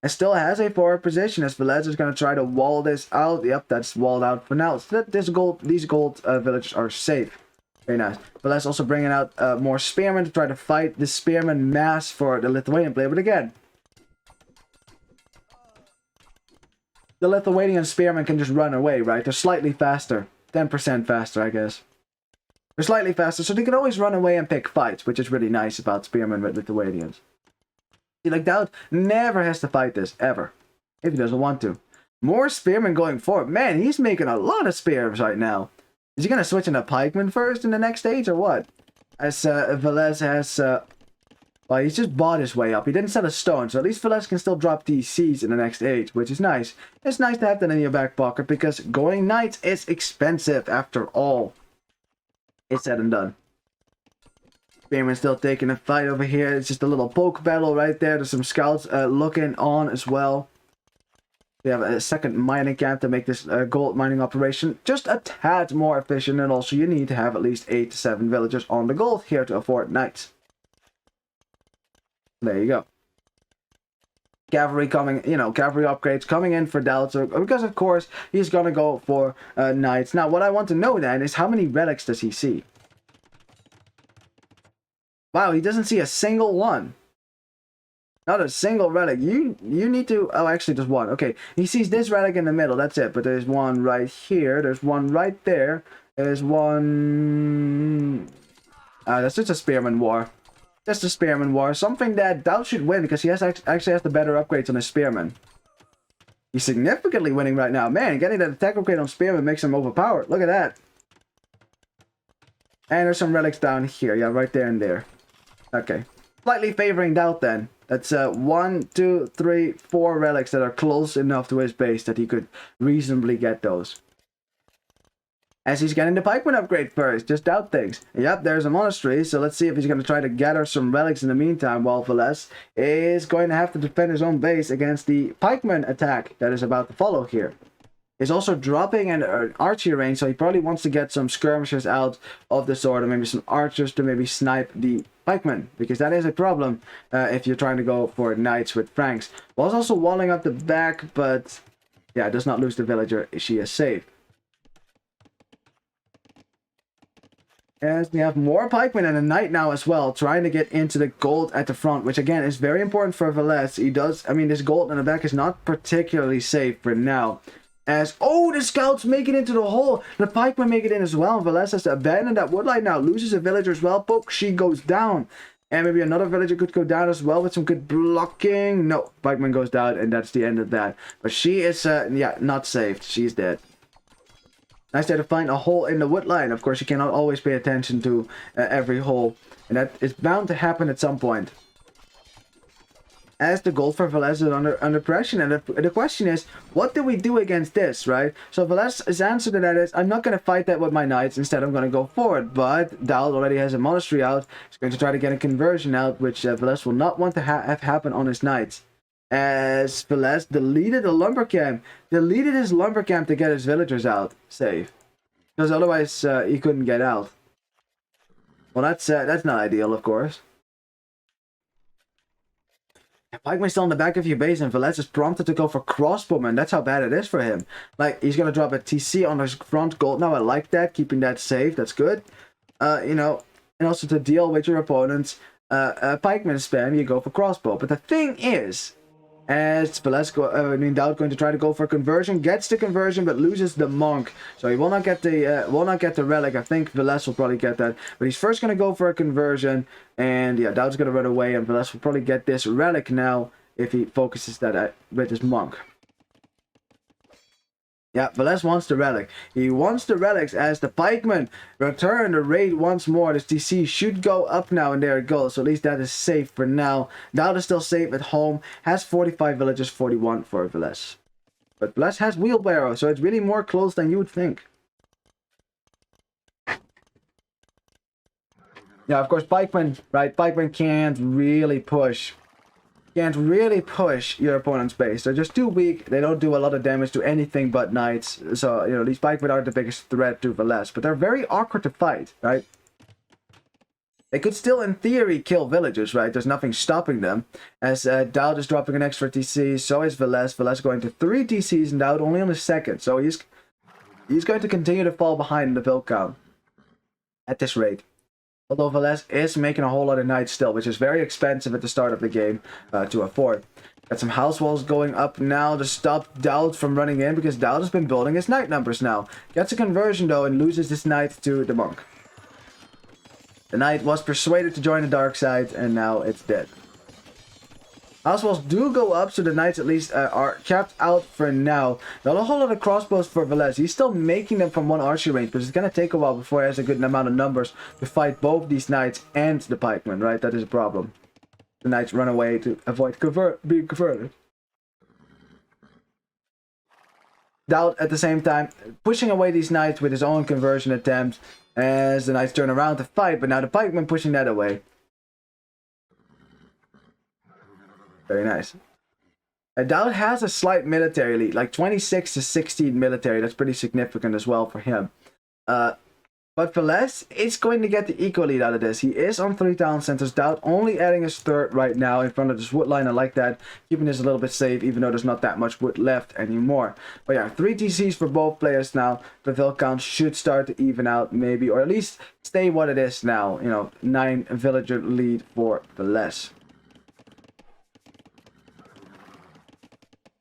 And still has a forward position as Velez is going to try to wall this out. Yep, that's walled out for now. So that these gold villagers are safe. Very nice. Velez also bringing out more spearmen to try to fight the spearman mass for the Lithuanian player. But again, the Lithuanian spearmen can just run away, right? They're slightly faster. 10% faster, I guess. They're slightly faster, so they can always run away and pick fights, which is really nice about spearmen with Lithuanians. Like, Doubt never has to fight this, ever. If he doesn't want to. More spearmen going forward. Man, he's making a lot of spears right now. Is he going to switch into pikemen first in the next stage, or what? As Velez has... well, he's just bought his way up. He didn't sell a stone, so at least Velez can still drop DCs in the next age, which is nice. It's nice to have that in your back pocket, because going knights is expensive after all. It's said and done. Spearman still taking a fight over here. It's just a little poke battle right there. There's some scouts looking on as well. We have a second mining camp to make this gold mining operation just a tad more efficient. And also you need to have at least 8 to 7 villagers on the gold here to afford knights. There you go. Cavalry coming, you know, cavalry upgrades coming in for Doubt. So, because of course he's going to go for knights. Now what I want to know then is how many relics does he see? Wow, he doesn't see a single one. Not a single relic. You need to... Oh, actually, there's one. Okay, he sees this relic in the middle. That's it. But there's one right here. There's one right there. There's one... that's just a Spearman War. Just a Spearman War. Something that Doubt should win because he actually has the better upgrades on his Spearman. He's significantly winning right now. Man, getting that attack upgrade on Spearman makes him overpowered. Look at that. And there's some relics down here. Yeah, right there and there. Okay. Slightly favoring Doubt then. That's 1, 2, 3, 4 relics that are close enough to his base that he could reasonably get those. as he's getting the pikeman upgrade first. Just doubt things. Yep, there's a monastery, so let's see if he's going to try to gather some relics in the meantime, while Velez is going to have to defend his own base against the pikeman attack that is about to follow here. He's also dropping an archery range, so he probably wants to get some skirmishers out of the sword, or maybe some archers to maybe snipe the pikemen, because that is a problem if you're trying to go for knights with Franks. Was also walling up the back, but yeah, does not lose the villager. She is safe. As we have more pikemen and a knight now as well, trying to get into the gold at the front, which again is very important for Velez. He does, I mean, this gold in the back is not particularly safe for now. As, oh, the scouts make it into the hole. The pikemen make it in as well. Velez has to abandon that woodline now. Loses a villager as well. Poke, she goes down. And maybe another villager could go down as well with some good blocking. No, pikeman goes down, and that's the end of that. But she is, yeah, not saved. She's dead. Nice there to find a hole in the wood line. Of course, you cannot always pay attention to every hole, and that is bound to happen at some point. As the gold for Velez is under pressure, and the question is, what do we do against this, right? So Velez's answer to that is, I'm not going to fight that with my knights. Instead, I'm going to go forward. But Dowd already has a monastery out. He's going to try to get a conversion out, which Velez will not want to have happen on his knights. As Velez deleted the lumber camp, deleted his lumber camp to get his villagers out safe, because otherwise he couldn't get out. Well, that's not ideal, of course. Pikeman's still in the back of your base, and Velez is prompted to go for crossbowman. That's how bad it is for him. Like, he's gonna drop a TC on his front gold now. I like that, keeping that safe. That's good. You know, and also to deal with your opponent's pikeman spam, you go for crossbow. But the thing is, as Velez Dowd going to try to go for conversion, gets the conversion but loses the monk, so he will not get the relic. I think Velez will probably get that, but he's first going to go for a conversion, and yeah, Dowd's going to run away, and Velez will probably get this relic now if he focuses that with his monk. Yeah, Velez wants the relic. He wants the relics as the pikemen return the raid once more. This TC should go up now, and there it goes. So at least that is safe for now. Dowd is still safe at home. Has 45 villagers, 41 for Velez. But Velez has wheelbarrow, so it's really more close than you would think. Yeah, of course, pikemen, right? Pikemen can't really push your opponent's base. They're just too weak. They don't do a lot of damage to anything but knights. So, you know, these pikemen aren't the biggest threat to Velez, but they're very awkward to fight, right? They could still, in theory, kill villagers, right? There's nothing stopping them. As Dowd is dropping an extra TC, so is Velez. Velez going to 3 TCs, and Dowd only on the second. So he's going to continue to fall behind in the build count at this rate. Although Velez is making a whole lot of knights still, which is very expensive at the start of the game to afford. Got some house walls going up now to stop Dowd from running in, because Dowd has been building his knight numbers now. Gets a conversion though and loses this knight to the monk. The knight was persuaded to join the dark side, and now it's dead. House walls do go up, so the knights at least are kept out for now. Not a whole lot of crossbows for Velez. He's still making them from one archery range, but it's going to take a while before he has a good amount of numbers to fight both these knights and the pikemen, right? That is a problem. The knights run away to avoid being converted. Dowd, at the same time, pushing away these knights with his own conversion attempt as the knights turn around to fight, but now the pikemen pushing that away. Very nice. Dowd has a slight military lead, like 26 to 16 military. That's pretty significant as well for him. But Velez is going to get the eco lead out of this. He is on 3 town centers. Dowd only adding his third right now in front of this wood line. I like that. Keeping this a little bit safe, even though there's not that much wood left anymore. But yeah, 3 TCs for both players now. The vill count should start to even out maybe, or at least stay what it is now. You know, 9 villager lead for Velez.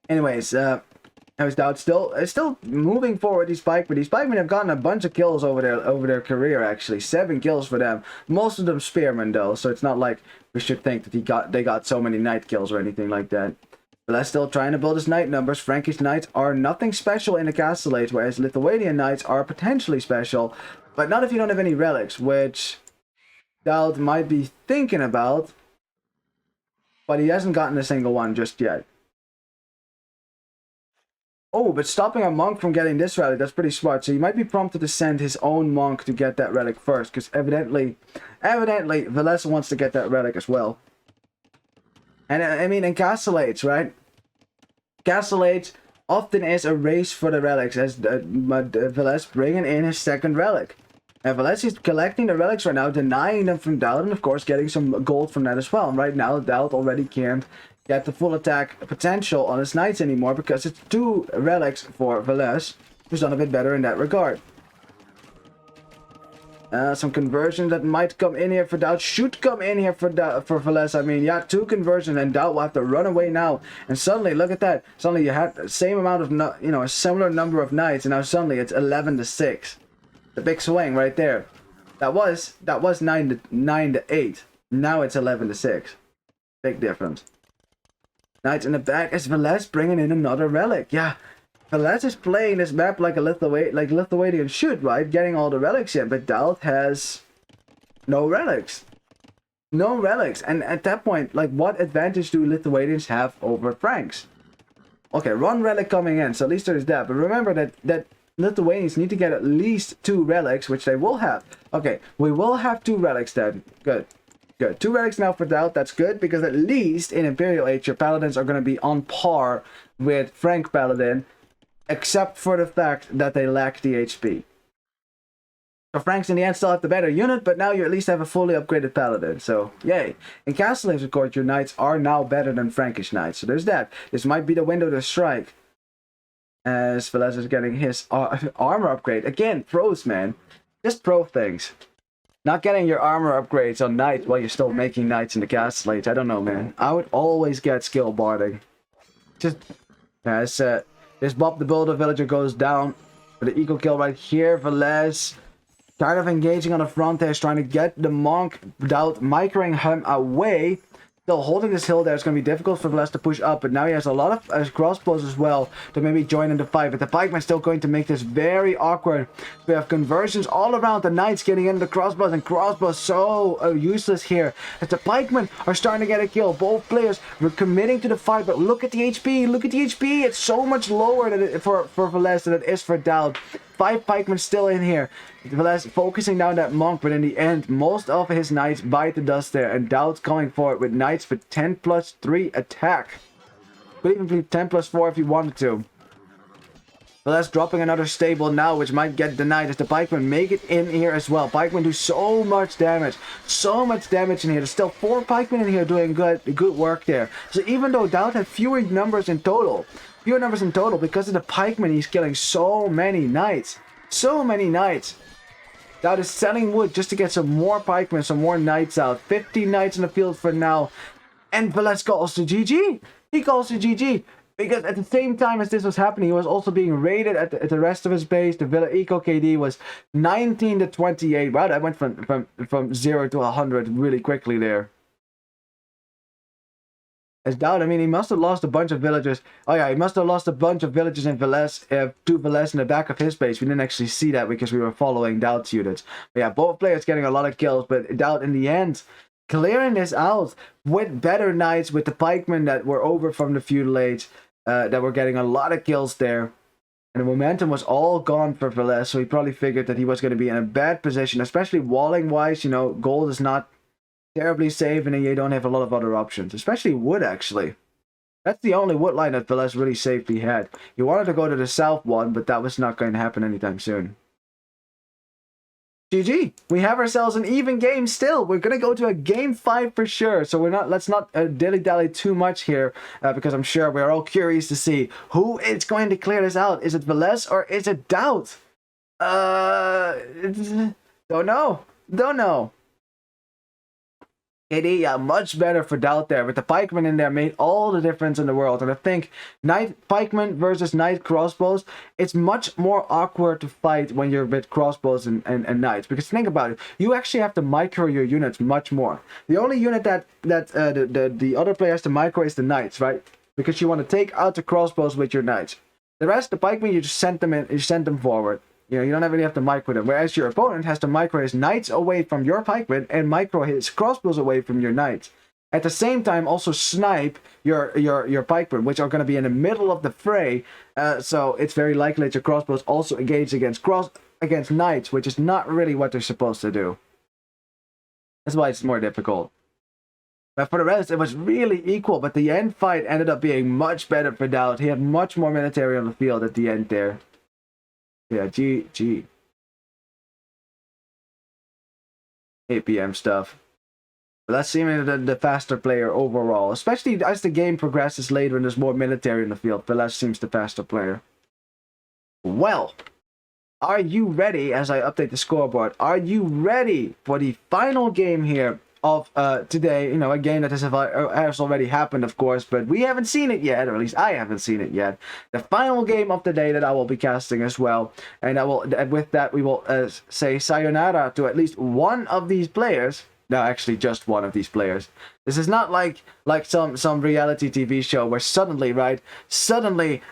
Anyways, Dowd still moving forward. These pikemen have gotten a bunch of kills over their career. Actually, 7 kills for them. Most of them spearmen though, so it's not like we should think that they got so many knight kills or anything like that. But that's still trying to build his knight numbers. Frankish knights are nothing special in the castle age, whereas Lithuanian knights are potentially special, but not if you don't have any relics, which Dowd might be thinking about, but he hasn't gotten a single one just yet. Oh, but stopping a monk from getting this relic, that's pretty smart. So he might be prompted to send his own monk to get that relic first, because evidently, Velez wants to get that relic as well. And I mean, in Castle Age, right? Castle Age often is a race for the relics, as Velez bringing in his second relic. And Velez is collecting the relics right now, denying them from Dowd, and of course getting some gold from that as well. And right now, Dowd already can't get the full attack potential on his knights anymore because it's 2 relics for Velez, who's done a bit better in that regard. Some conversions that might come in here for Dowd, should come in here for Velez. I mean, yeah, 2 conversions, and Dowd will have to run away now. And suddenly, look at that. Suddenly you had the same amount of, a similar number of knights, and now suddenly it's 11-6. The big swing right there. That was 9-8. Now it's 11-6. Big difference. Knights in the back as Velez bringing in another relic. Yeah, Velez is playing this map like a Lithuanian should, right? Getting all the relics in, but Dowd has no relics. No relics. And at that point, like, what advantage do Lithuanians have over Franks? Okay, 1 relic coming in, so at least there's that. But remember that Lithuanians need to get at least 2 relics, which they will have. Okay, we will have 2 relics then. Good. Good. 2 relics now for Dowd. That's good, because at least in Imperial Age, your Paladins are going to be on par with Frank Paladin, except for the fact that they lack the HP. So Franks in the end still have the better unit, but now you at least have a fully upgraded Paladin. So, yay. In Castle Age, of course, your Knights are now better than Frankish Knights. So there's that. This might be the window to strike, as Velez is getting his armor upgrade. Again, pros, man. Just pro things. Not getting your armor upgrades on Knight while you're still making Knights in the Castle Age. I don't know, man. I would always get skill barding. Just, as this Bob the Builder villager goes down for the eco kill right here. Velez kind of engaging on the front there, trying to get the monk without microing him away. Still holding this hill there. It's going to be difficult for Velez to push up, but now he has a lot of crossbows as well to maybe join in the fight. But the pikeman's still going to make this very awkward. We have conversions all around. The knights getting into the crossbows, and crossbows so useless here. As the pikemen are starting to get a kill. Both players were committing to the fight, but look at the HP. Look at the HP. It's so much lower than for Velez than it is for Dowd. 5 pikemen still in here. Velez focusing down that monk, but in the end, most of his knights bite the dust there, and Dowd's coming for it with knights for 10+3 attack. Could even be 10+4 if you wanted to. Velez dropping another stable now, which might get denied as the pikemen make it in here as well. Pikemen do so much damage. So much damage in here. There's still 4 pikemen in here doing good work there. So even though Dowd had fewer numbers in total, because of the pikemen, he's killing so many knights. So many knights. Dowd is selling wood just to get some more pikemen, some more knights out. 50 knights in the field for now. And Velez calls to GG. He calls to GG. Because at the same time as this was happening, he was also being raided at the rest of his base. The Villa Eco KD was 19-28. Wow, that went from 0 to 100 really quickly there. As Dowd, I mean, he must have lost a bunch of villagers. Oh yeah, he must have lost a bunch of villagers in Velez, to Velez in the back of his base. We didn't actually see that because we were following Dowd's units. But yeah, both players getting a lot of kills, but Dowd in the end clearing this out with better knights, with the pikemen that were over from the feudal age, that were getting a lot of kills there. And the momentum was all gone for Velez, so he probably figured that he was going to be in a bad position, especially walling wise. You know, gold is not terribly safe, and then you don't have a lot of other options, especially wood actually. That's the only wood line that Velez really safely had. He wanted to go to the south one, but that was not going to happen anytime soon. GG. We have ourselves an even game still. We're going to go to a game 5 for sure. So let's not dilly-dally too much here, because I'm sure we're all curious to see who is going to clear this out. Is it Velez or is it Dowd? Don't know. KD, yeah, much better for Dowd there, but the pikemen in there made all the difference in the world. And I think knight pikemen versus knight crossbows, it's much more awkward to fight when you're with crossbows and knights, because think about it, you actually have to micro your units much more. The only unit that the other player has to micro is the knights, right? Because you want to take out the crossbows with your knights. The rest, the pikemen, you just send them in, you send them forward. You know, you don't really have to micro them. Whereas your opponent has to micro his knights away from your pikemen and micro his crossbows away from your knights. At the same time, also snipe your pikemen, which are going to be in the middle of the fray. So it's very likely that your crossbows also engage against knights, which is not really what they're supposed to do. That's why it's more difficult. But for the rest, it was really equal. But the end fight ended up being much better for Dowd. He had much more military on the field at the end there. Yeah, GG. 8 PM stuff. But that's seemingly the faster player overall. Especially as the game progresses later and there's more military in the field. Veles seems the faster player. Well, are you ready as I update the scoreboard? Are you ready for the final game here of today? You know, a game that has already happened, of course, but we haven't seen it yet, or at least I haven't seen it yet. The final game of the day that I will be casting as well, and with that we will say sayonara to at least one of these players. No, actually, just one of these players. This is not like some reality TV show where suddenly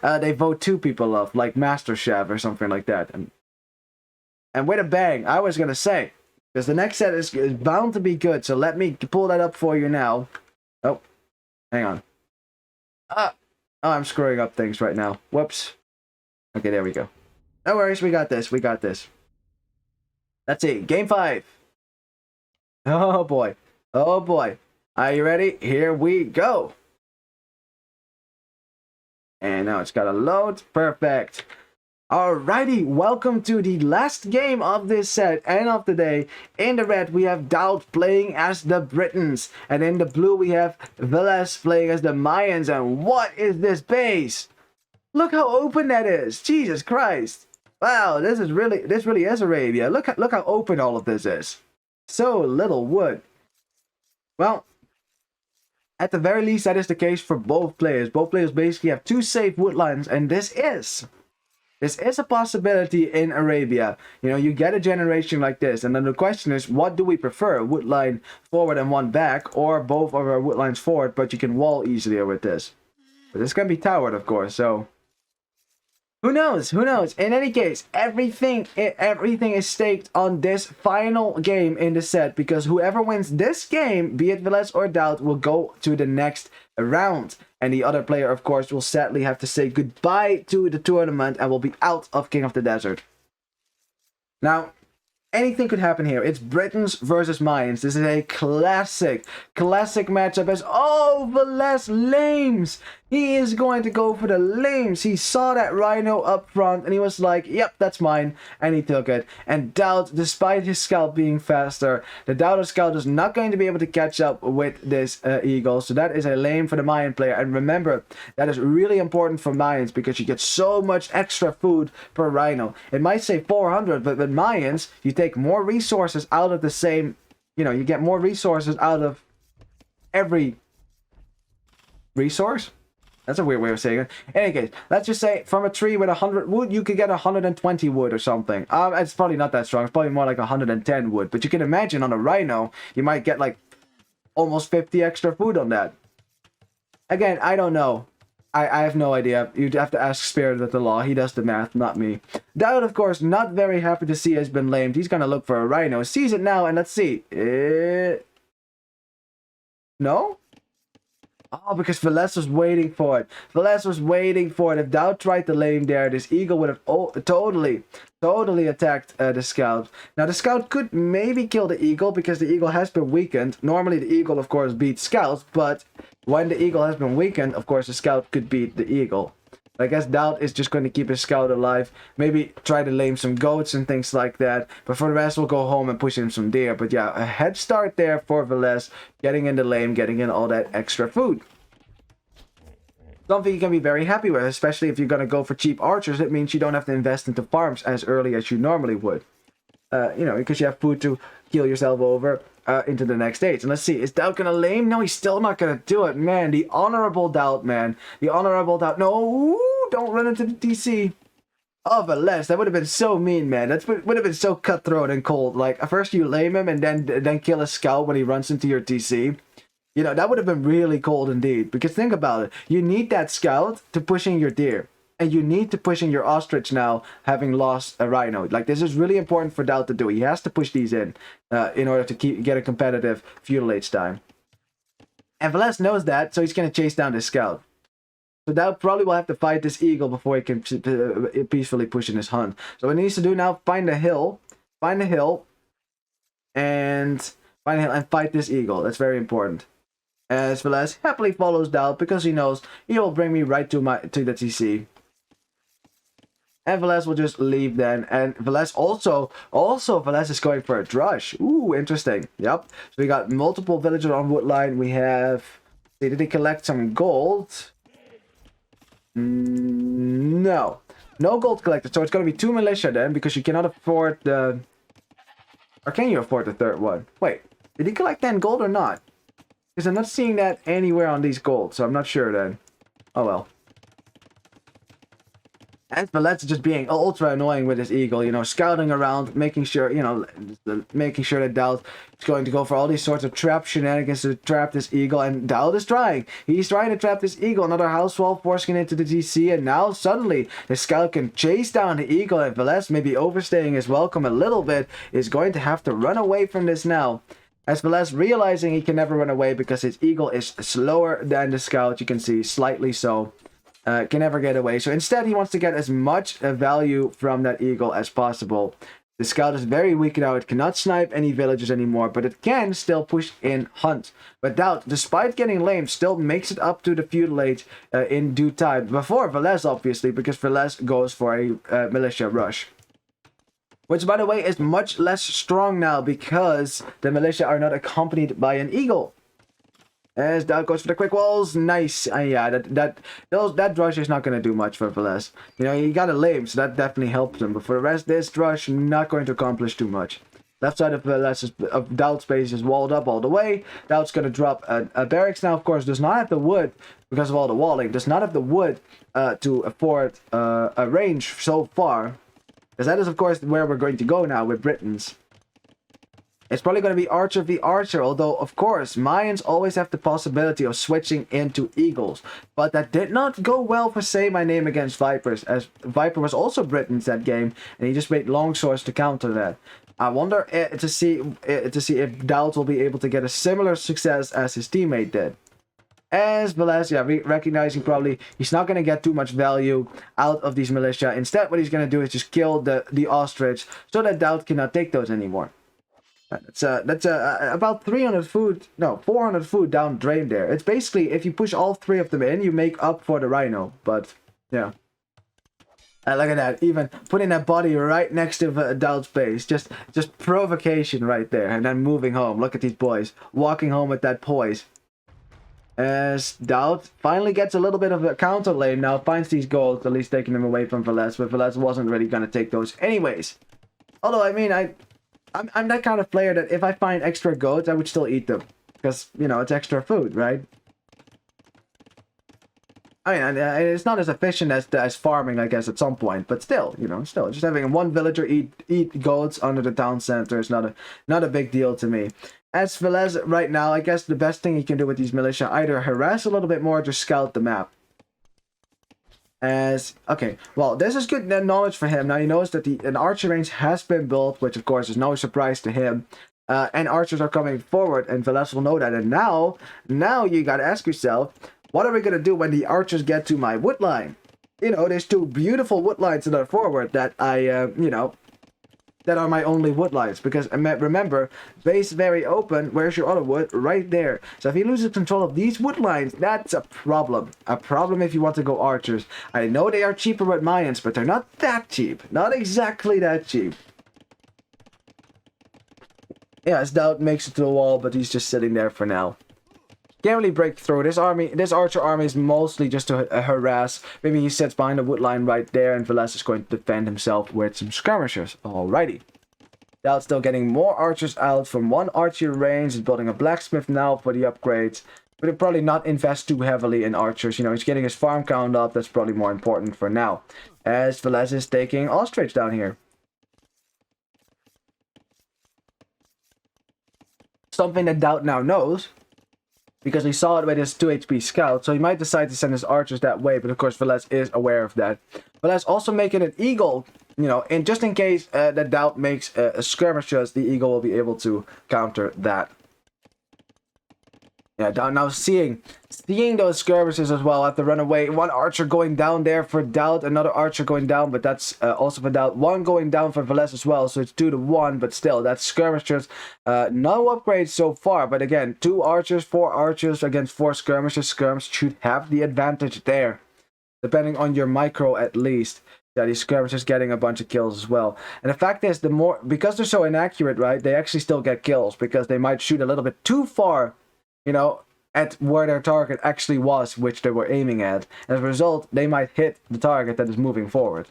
they vote 2 people off, like MasterChef or something like that, and with a bang. I was gonna say, because the next set is bound to be good, so let me pull that up for you now. Oh, hang on. Oh, I'm screwing up things right now. Whoops. Okay, there we go. No worries, we got this. Let's see, game 5. Oh boy. Oh boy. Are you ready? Here we go. And now it's got to load. Perfect. Alrighty, welcome to the last game of this set and of the day. In the red, we have Dowd playing as the Britons. And in the blue, we have Veles playing as the Mayans. And what is this base? Look how open that is. Jesus Christ. Wow, this really is Arabia. Look how open all of this is. So little wood. Well, at the very least, that is the case for both players. Both players basically have 2 safe wood lines, and this is a possibility in Arabia. You know, you get a generation like this, and then the question is, what do we prefer? A wood line forward and 1 back, or both of our wood lines forward, but you can wall easier with this. But this can be towered, of course, so who knows? Who knows? In any case, everything is staked on this final game in the set, because whoever wins this game, be it Veles or Dowd, will go to the next round. And the other player, of course, will sadly have to say goodbye to the tournament and will be out of King of the Desert. Now, anything could happen here. It's Britons versus Mayans. This is a classic matchup as, oh, Veles lames. He is going to go for the lames. He saw that rhino up front and he was like, yep, that's mine. And he took it. And Dowd, despite his scout being faster, the Dowder scout is not going to be able to catch up with this eagle. So that is a lame for the Mayan player. And remember, that is really important for Mayans because you get so much extra food per rhino. It might say 400, but with Mayans, you take more resources out of the same, you know, you get more resources out of every resource. That's a weird way of saying it. In any case, let's just say from a tree with 100 wood, you could get 120 wood or something. It's probably not that strong. It's probably more like 110 wood. But you can imagine on a rhino, you might get like almost 50 extra food on that. Again, I don't know. I have no idea. You'd have to ask Spirit of the Law. He does the math, not me. Dowd, of course, not very happy to see has been lamed. He's going to look for a rhino. Sees it now, and let's see. No? Oh, because Veles was waiting for it. Veles was waiting for it. If Dowd tried to lame there, this eagle would have totally attacked the scout. Now, the scout could maybe kill the eagle because the eagle has been weakened. Normally, the eagle, of course, beats scouts, but when the eagle has been weakened, of course, the scout could beat the eagle. I guess Dowd is just going to keep his scout alive. Maybe try to lame some goats and things like that. But for the rest, we'll go home and push in some deer. But yeah, a head start there for Veles. Getting in the lame, getting in all that extra food. Something you can be very happy with, especially if you're going to go for cheap archers. It means you don't have to invest into farms as early as you normally would. You know, because you have food to heal yourself over into the next stage. And let's see, is Dowd gonna lame? No, he's still not gonna do it. Man, the honorable Dowd, man. The honorable Dowd. No, don't run into the DC. Oh, Veles, that would have been so mean, man. That would have been so cutthroat and cold. Like, first you lame him and then kill a scout when he runs into your TC. You know, that would have been really cold indeed. Because think about it. You need that scout to push in your deer. And you need to push in your ostrich now, having lost a rhino. Like, this is really important for Dowd to do. He has to push these in order to get a competitive feudal age time. And Velez knows that, so he's going to chase down this scout. So Doubt probably will have to fight this eagle before he can peacefully push in his hunt. So what he needs to do now, find a hill, and fight this eagle. That's very important. As Velez happily follows Doubt because he knows he will bring me right to the TC. And Velez will just leave then. And Velez also Velez is going for a drush. Ooh, interesting. Yep. So we got multiple villagers on Woodline. We have... Did he collect some gold? No. No gold collected. So it's going to be 2 militia then, because you cannot afford the... Or can you afford the third one? Wait. Did he collect 10 gold or not? Because I'm not seeing that anywhere on these gold, so I'm not sure then. Oh well. And Velez is just being ultra annoying with his eagle, you know, scouting around, making sure, you know, making sure that Doubt is going to go for all these sorts of trap shenanigans to trap this eagle, and Doubt is trying. He's trying to trap this eagle, another house wall forcing it into the DC, and now suddenly the scout can chase down the eagle, and Velez, maybe overstaying his welcome a little bit, is going to have to run away from this now. As Velez realizing he can never run away because his eagle is slower than the scout, you can see, slightly so. Can never get away. So instead, he wants to get as much value from that eagle as possible. The scout is very weak now. It cannot snipe any villagers anymore, but it can still push in hunt. But Doubt, despite getting lame, still makes it up to the feudal age in due time. Before Velez, obviously, because Velez goes for a militia rush. Which, by the way, is much less strong now because the militia are not accompanied by an eagle. As Doubt goes for the quick walls, nice. Yeah, that drush is not going to do much for Velez. You know, he got a lame, so that definitely helped him. But for the rest, this drush not going to accomplish too much. Left side of Doubt's base is walled up all the way. Doubt's going to drop a barracks now. Of course, does not have the wood because of all the walling. Does not have the wood to afford a range so far. Because that is, of course, where we're going to go now with Britons. It's probably going to be Archer v Archer, although, of course, Mayans always have the possibility of switching into Eagles. But that did not go well for Say My Name against Vipers, as Viper was also Britons that game, and he just made longswords to counter that. I wonder to see if Doubt will be able to get a similar success as his teammate did. As Velez, yeah, recognizing probably he's not going to get too much value out of these militia. Instead, what he's going to do is just kill the ostrich so that Doubt cannot take those anymore. That's about 400 food down drain there. It's basically, if you push all 3 of them in, you make up for the rhino. But, yeah. Look at that, even putting that body right next to Doubt's base. Just provocation right there, and then moving home. Look at these boys, walking home with that poise. As Doubt finally gets a little bit of a counter lane now, finds these golds, at least taking them away from Velez, but Velez wasn't really going to take those anyways. Although, I mean, I'm that kind of player that if I find extra goats, I would still eat them. Because, you know, it's extra food, right? I mean, it's not as efficient as farming, I guess, at some point. But still, you know, just having one villager eat goats under the town center is not a big deal to me. As Velez right now, I guess the best thing he can do with these militia, either harass a little bit more or just scout the map. Okay, well, this is good knowledge for him. Now he knows that an archer range has been built, which of course is no surprise to him. And archers are coming forward, and Velez will know that. And now you gotta ask yourself, what are we gonna do when the archers get to my wood line? You know, there's 2 beautiful wood lines that are forward that that are my only wood lines. Because remember, base very open. Where's your other wood? Right there. So if he loses control of these wood lines, that's a problem. A problem if you want to go archers. I know they are cheaper with Mayans, but they're not that cheap. Not exactly that cheap. Yeah, his Doubt makes it to the wall, but he's just sitting there for now. Can't really break through. This archer army is mostly just to harass. Maybe he sits behind the wood line right there, and Velez is going to defend himself with some skirmishers. Alrighty. Doubt's still getting more archers out from one archer range. He's building a blacksmith now for the upgrades. But he'll probably not invest too heavily in archers. You know, he's getting his farm count up. That's probably more important for now. As Velez is taking ostrich down here. Something that Doubt now knows, because he saw it with his 2 HP scout, so he might decide to send his archers that way, but of course Velez is aware of that. Velez also making an eagle, you know, and just in case that Doubt makes skirmishes, the eagle will be able to counter that. Yeah, now seeing those skirmishes as well have to run away. One archer going down there for Doubt, another archer going down, but that's also for Doubt. One going down for Velez as well, so it's 2-1, but still, that's skirmishers. No upgrades so far, but again, 2 archers, 4 archers against 4 skirmishers. Skirms should have the advantage there, depending on your micro at least. Yeah, these skirmishers getting a bunch of kills as well. And the fact is, because they're so inaccurate, right, they actually still get kills, because they might shoot a little bit too far, you know, at where their target actually was, which they were aiming at. As a result, they might hit the target that is moving forward.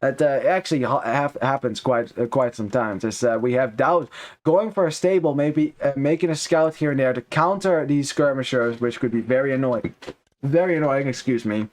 That actually happens quite sometimes. As we have Doubt going for a stable, maybe making a scout here and there to counter these skirmishers, which could be very annoying. Very annoying, excuse me.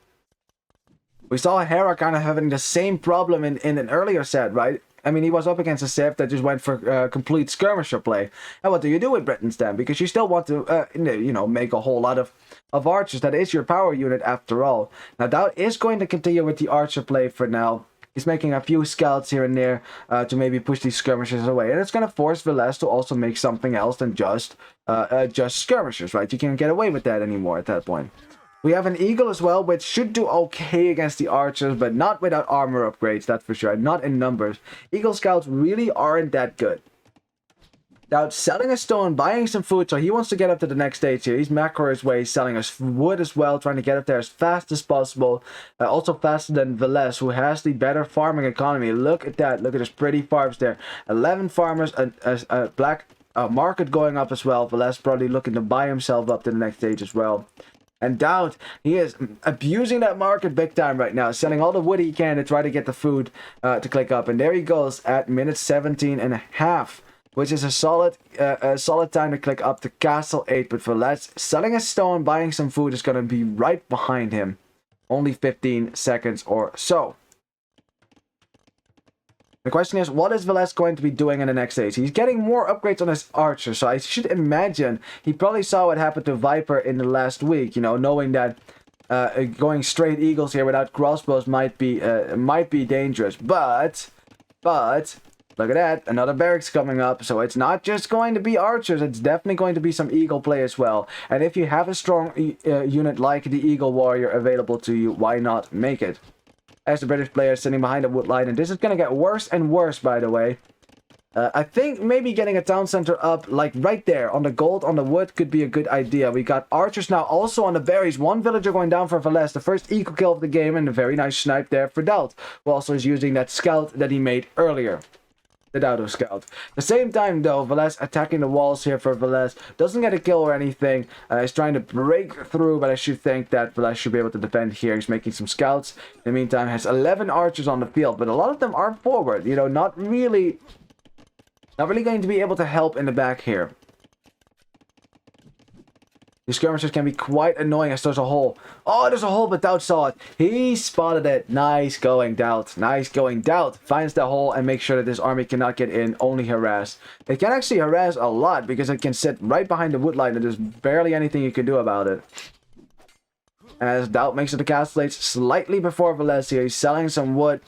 We saw Hera kind of having the same problem in an earlier set, right? I mean, he was up against a Civ that just went for complete skirmisher play. And what do you do with Britons then? Because you still want to, you know, make a whole lot of archers. That is your power unit after all. Now, Doubt is going to continue with the archer play for now. He's making a few scouts here and there to maybe push these skirmishers away. And it's going to force Velez to also make something else than just skirmishers, right? You can't get away with that anymore at that point. We have an Eagle as well, which should do okay against the archers, but not without armor upgrades, that's for sure. Not in numbers. Eagle scouts really aren't that good. Now, selling a stone, buying some food, so he wants to get up to the next stage here. He's macro his way, selling us wood as well, trying to get up there as fast as possible. Also faster than Velez, who has the better farming economy. Look at that. Look at his pretty farms there. 11 farmers, a black market going up as well. Velez probably looking to buy himself up to the next stage as well. And Doubt, he is abusing that market big time right now, selling all the wood he can to try to get the food to click up. And there he goes at minute 17.5, which is a solid time to click up to Castle 8. But for Velez, selling a stone, buying some food is going to be right behind him. Only 15 seconds or so. The question is, what is Velez going to be doing in the next stage? He's getting more upgrades on his archer, so I should imagine he probably saw what happened to Viper in the last week, you know, knowing that going straight eagles here without crossbows might be dangerous. But look at that, another barracks coming up, so it's not just going to be archers, it's definitely going to be some eagle play as well. And if you have a strong unit like the Eagle Warrior available to you, why not make it? As the British player is sitting behind the wood line, and this is going to get worse and worse, by the way. I think maybe getting a town center up, like right there, on the gold, on the wood, could be a good idea. We got archers now also on the berries. One villager going down for Velez, the first eco kill of the game, and a very nice snipe there for Doubt, who also is using that scout that he made earlier. The Dodo Scout. At the same time, though, Velez attacking the walls here for Velez. Doesn't get a kill or anything. He's trying to break through, but I should think that Velez should be able to defend here. He's making some scouts. In the meantime, has 11 archers on the field, but a lot of them are forward. You know, not really going to be able to help in the back here. These skirmishers can be quite annoying as there's a hole. Oh, there's a hole, but Doubt saw it. He spotted it. Nice going, Doubt. Nice going, Doubt. Finds the hole and makes sure that this army cannot get in, only harass. It can actually harass a lot because it can sit right behind the wood line and there's barely anything you can do about it. As Doubt makes it to Castle 8 slightly before Velez here. He's selling some wood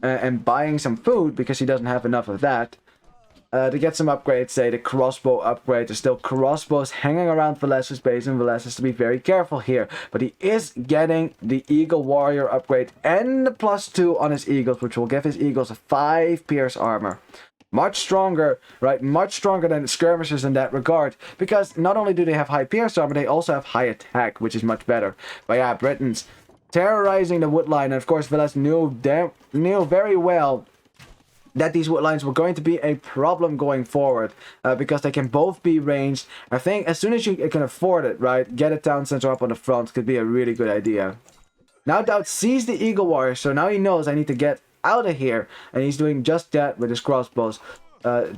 and buying some food because he doesn't have enough of that. To get some upgrades, say the crossbow upgrade. There's still crossbows hanging around Velez's base, and Velez has to be very careful here. But he is getting the Eagle Warrior upgrade and the +2 on his Eagles, which will give his Eagles a 5 pierce armor. Much stronger, right? Much stronger than skirmishers in that regard. Because not only do they have high pierce armor, they also have high attack, which is much better. But yeah, Britons terrorizing the wood line. And of course, Velez knew very well that these wood lines were going to be a problem going forward because they can both be ranged. I think as soon as you can afford it, right, get a town center up on the front could be a really good idea. Now Doubt sees the Eagle Warrior, so now he knows I need to get out of here, and he's doing just that with his crossbows,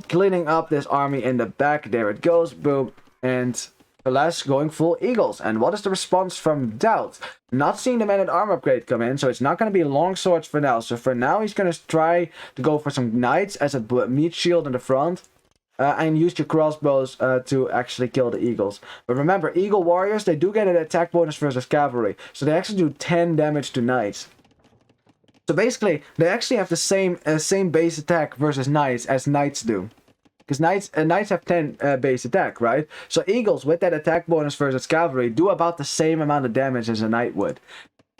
cleaning up this army in the back. There it goes, boom, and Velez going full Eagles. And what is the response from Doubt? Not seeing the Man-at-Arm upgrade come in, so it's not going to be long swords for now. So for now, he's going to try to go for some knights as a meat shield in the front. And use your crossbows to actually kill the eagles. But remember, Eagle Warriors, they do get an attack bonus versus cavalry. So they actually do 10 damage to knights. So basically, they actually have the same base attack versus knights as knights do. because knights have 10 base attack, right? So eagles with that attack bonus versus cavalry do about the same amount of damage as a knight would.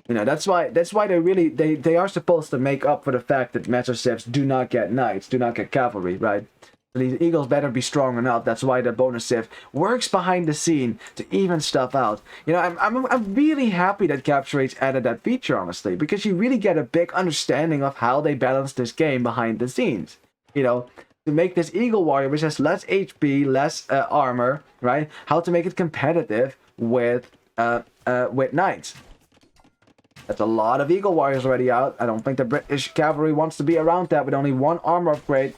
You know, that's why they are supposed to make up for the fact that Metro Civs do not get knights, do not get cavalry, right? So these eagles better be strong enough. That's why the bonus civ works behind the scene to even stuff out. You know, I'm really happy that Capture H added that feature, honestly, because you really get a big understanding of how they balance this game behind the scenes. You know, to make this Eagle Warrior, which has less HP, less armor, right? How to make it competitive with knights. That's a lot of Eagle Warriors already out. I don't think the British cavalry wants to be around that with only one armor upgrade.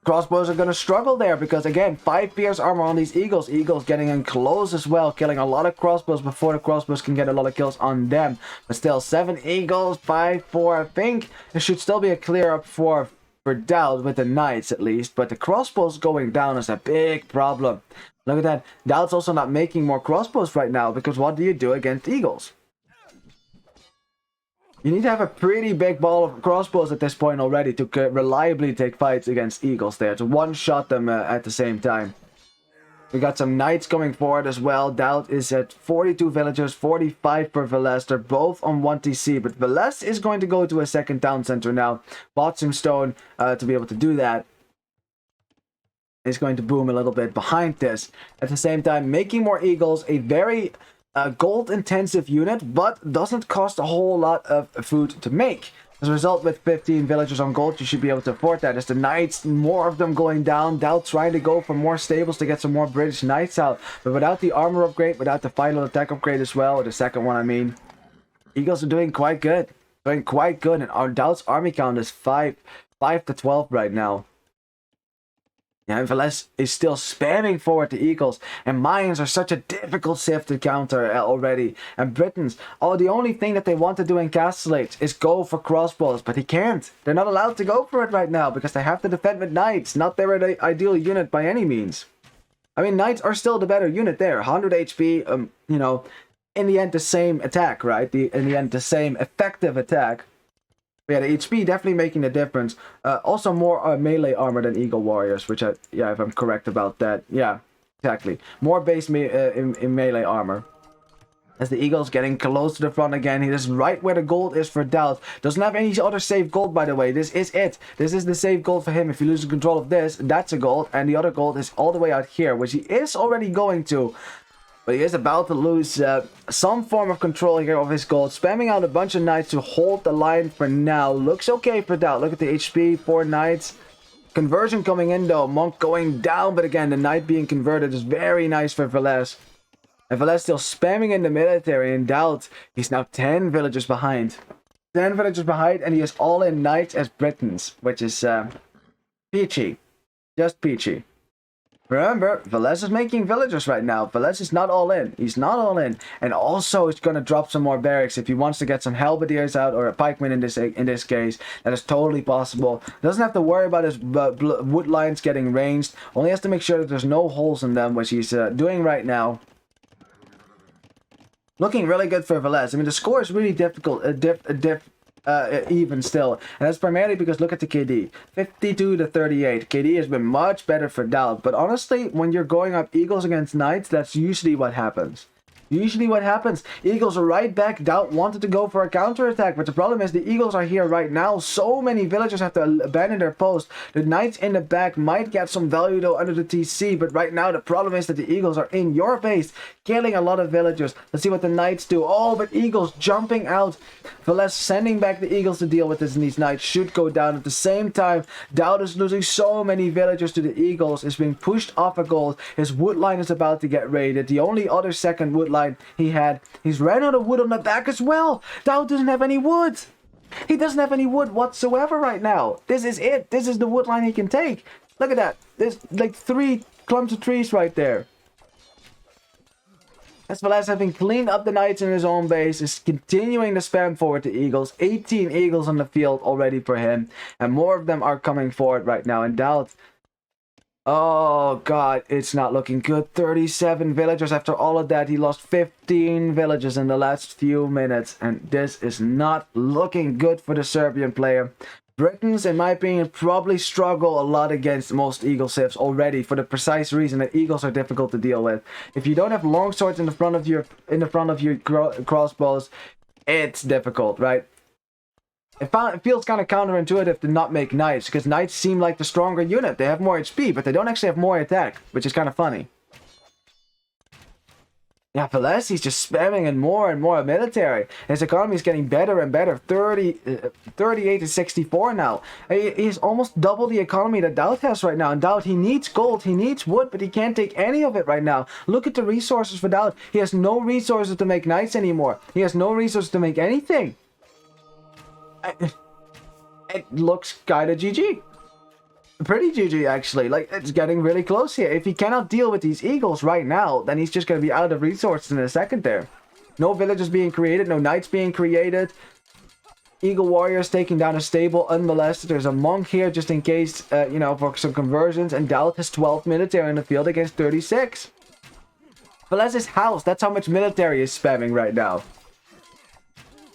Crossbows are going to struggle there because, again, 5 pierce armor on these eagles. Eagles getting in close as well, killing a lot of crossbows before the crossbows can get a lot of kills on them. But still, 7 eagles, 5, 4. I think it should still be a clear up for Doubt with the knights at least. But the crossbows going down is a big problem. Look at that. Doubt's also not making more crossbows right now because what do you do against eagles? You need to have a pretty big ball of crossbows at this point already to reliably take fights against eagles there, to one-shot them at the same time. We got some knights coming forward as well. Doubt is at 42 villagers, 45 for Velez. They're both on 1 TC, but Velez is going to go to a second town center now. Bought some stone to be able to do that. Is going to boom a little bit behind this. At the same time, making more eagles, a very gold intensive unit, but doesn't cost a whole lot of food to make. As a result, with 15 villagers on gold, you should be able to afford that. As the knights, more of them going down. Doubt trying to go for more stables to get some more British knights out. But without the armor upgrade, without the final attack upgrade as well, or the second one I mean, eagles are doing quite good. Doing quite good, and our Doubt's army count is 5 to 12 right now. Yeah, and Velez is still spamming forward the eagles, and mines are such a difficult civ to counter already. And Britons, the only thing that they want to do in Castle Age is go for crossbows, but he can't. They're not allowed to go for it right now because they have to defend with knights, not their ideal unit by any means. I mean, knights are still the better unit there, 100 HP. You know, in the end, the same attack, right? In the end, the same effective attack. Yeah, the HP definitely making a difference. Also more melee armor than Eagle Warriors, which if I'm correct about that. Yeah, exactly. More base in melee armor. As the Eagle's getting close to the front again. He is right where the gold is for Doubt. Doesn't have any other save gold, by the way. This is it. This is the save gold for him. If he loses control of this, that's a gold. And the other gold is all the way out here, which he is already going to. But he is about to lose some form of control here of his gold. Spamming out a bunch of knights to hold the line for now. Looks okay for Doubt. Look at the HP, 4 knights. Conversion coming in though. Monk going down. But again, the knight being converted is very nice for Velez. And Velez still spamming in the military. And Doubt, he's now 10 villagers behind. 10 villagers behind. And he is all in knights as Britons. Which is peachy. Just peachy. Remember, Velez is making villagers right now. Velez is not all in. He's not all in. And also, he's going to drop some more barracks if he wants to get some halberdiers out, or a pikeman in this case. That is totally possible. Doesn't have to worry about his wood lines getting ranged. Only has to make sure that there's no holes in them, which he's doing right now. Looking really good for Velez. I mean, the score is really difficult. Even still, and that's primarily because look at the KD, 52 to 38. KD has been much better for Doubt, but honestly, when you're going up eagles against knights, that's usually what happens. Eagles are right back. Doubt wanted to go for a counterattack, but the problem is the eagles are here right now. So many villagers have to abandon their post. The knights in the back might get some value though under the TC, but right now the problem is that the eagles are in your base, killing a lot of villagers. Let's see what the knights do. Oh, but eagles jumping out. Velez sending back the eagles to deal with this, and these knights should go down. At the same time, Doubt is losing so many villagers to the eagles. Is being pushed off a gold. His wood line is about to get raided. The only other second wood line he's ran out of wood on the back as well. Doubt doesn't have any wood. He doesn't have any wood whatsoever right now. This is it. This is the wood line he can take. Look at that. There's like 3 clumps of trees right there. As well as having cleaned up the knights in his own base, is continuing to spam forward the eagles. 18 eagles on the field already for him, and more of them are coming forward right now. And Doubt, oh god, it's not looking good. 37 villagers after all of that. He lost 15 villagers in the last few minutes, and this is not looking good for the Serbian player. Britons, in my opinion, probably struggle a lot against most Eagle Siths already for the precise reason that Eagles are difficult to deal with. If you don't have longswords in the front of your crossbows, it's difficult, right? It feels kind of counterintuitive to not make Knights, because Knights seem like the stronger unit. They have more HP, but they don't actually have more attack, which is kind of funny. Yeah, Velez, he's just spamming and more military. His economy is getting better and better. 38 to 64 now. He's almost double the economy that Daud has right now. And Daud, he needs gold, he needs wood, but he can't take any of it right now. Look at the resources for Daud. He has no resources to make Knights anymore. He has no resources to make anything. It looks kind of GG. Pretty GG, actually. Like, it's getting really close here. If he cannot deal with these Eagles right now, then he's just going to be out of resources in a second there. No villages being created, no Knights being created. Eagle Warriors taking down a stable unmolested. There's a monk here just in case, you know, for some conversions. And Daud has 12 military in the field against 36. Velez's house, that's how much military is spamming right now.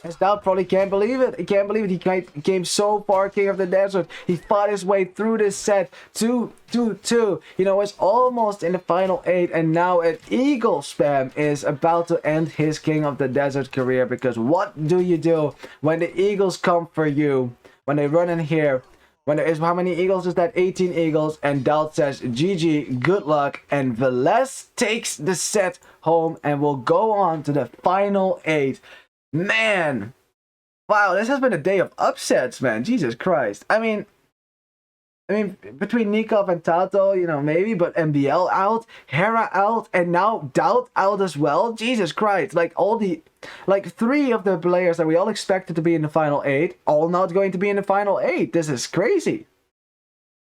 As Daud probably can't believe it. He can't believe it. He came so far, King of the Desert. He fought his way through this set. 2-2-2. You know, it's almost in the final 8. And now an Eagle spam is about to end his King of the Desert career. Because what do you do when the Eagles come for you? When they run in here. When there is, how many Eagles is that? 18 Eagles. And Daud says, GG, good luck. And Velez takes the set home and will go on to the final 8. Man, wow, this has been a day of upsets, man. Jesus Christ. I mean, between Nikov and Tato, you know, maybe, but MBL out, Hera out, and now Daud out as well. Jesus Christ. Like, like 3 of the players that we all expected to be in the final 8, all not going to be in the final 8. This is crazy.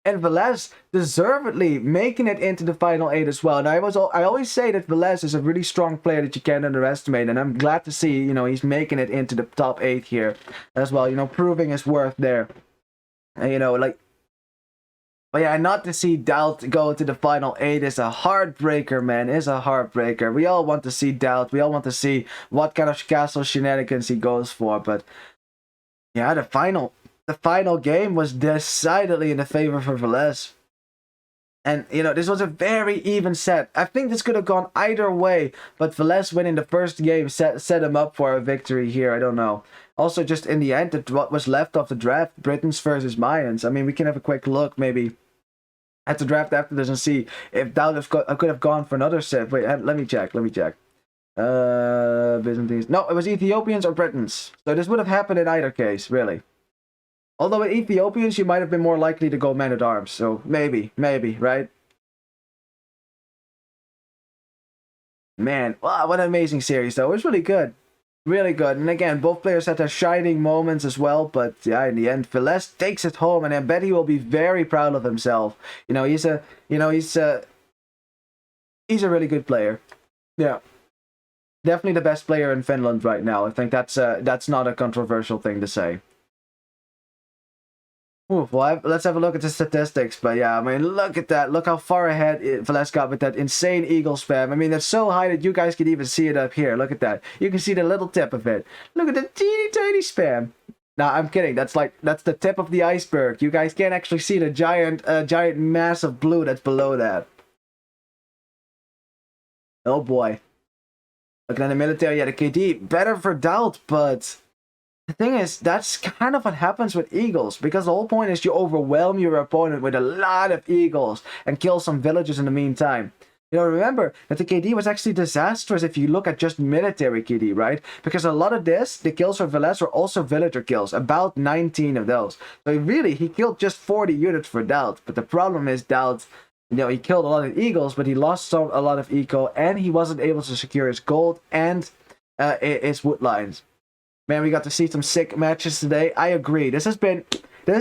And Velez deservedly making it into the final 8 as well. And I always say that Velez is a really strong player that you can't underestimate. And I'm glad to see, you know, he's making it into the top 8 here as well. You know, proving his worth there. And, you know, like... But yeah, not to see Daud go to the final 8 is a heartbreaker, man. Is a heartbreaker. We all want to see Daud. We all want to see what kind of castle shenanigans he goes for. But yeah, the final game was decidedly in the favor for Velez. And, you know, this was a very even set. I think this could have gone either way, but Velez winning the first game set him up for a victory here. I don't know. Also, just in the end, what was left of the draft, Britons versus Mayans. I mean, we can have a quick look, maybe, at the draft after this and see if Daud could have gone for another set. Wait, let me check. Byzantines. No, it was Ethiopians or Britons. So this would have happened in either case, really. Although with Ethiopians, you might have been more likely to go man-at-arms. So maybe, right? Man, wow, what an amazing series, though. It was really good. Really good. And again, both players had their shining moments as well. But yeah, in the end, Velez takes it home. And I bet he will be very proud of himself. You know, he's a really good player. Yeah. Definitely the best player in Finland right now. I think that's not a controversial thing to say. Oof, well, let's have a look at the statistics. But yeah, I mean, look at that. Look how far ahead Velez got with that insane Eagle spam. I mean, that's so high that you guys can even see it up here. Look at that. You can see the little tip of it. Look at the teeny tiny spam. Nah, I'm kidding. That's the tip of the iceberg. You guys can't actually see the giant mass of blue that's below that. Oh boy. Looking at the military, yeah, the KD better for Daud, but the thing is, that's kind of what happens with Eagles, because the whole point is you overwhelm your opponent with a lot of Eagles and kill some villagers in the meantime. You know, remember that the KD was actually disastrous if you look at just military KD, right? Because a lot of the kills for Velez were also villager kills, about 19 of those. So really, he killed just 40 units for Daud. But the problem is Daud, you know, he killed a lot of Eagles, but he lost a lot of eco, and he wasn't able to secure his gold and his wood lines. Man, we got to see some sick matches today. I agree. This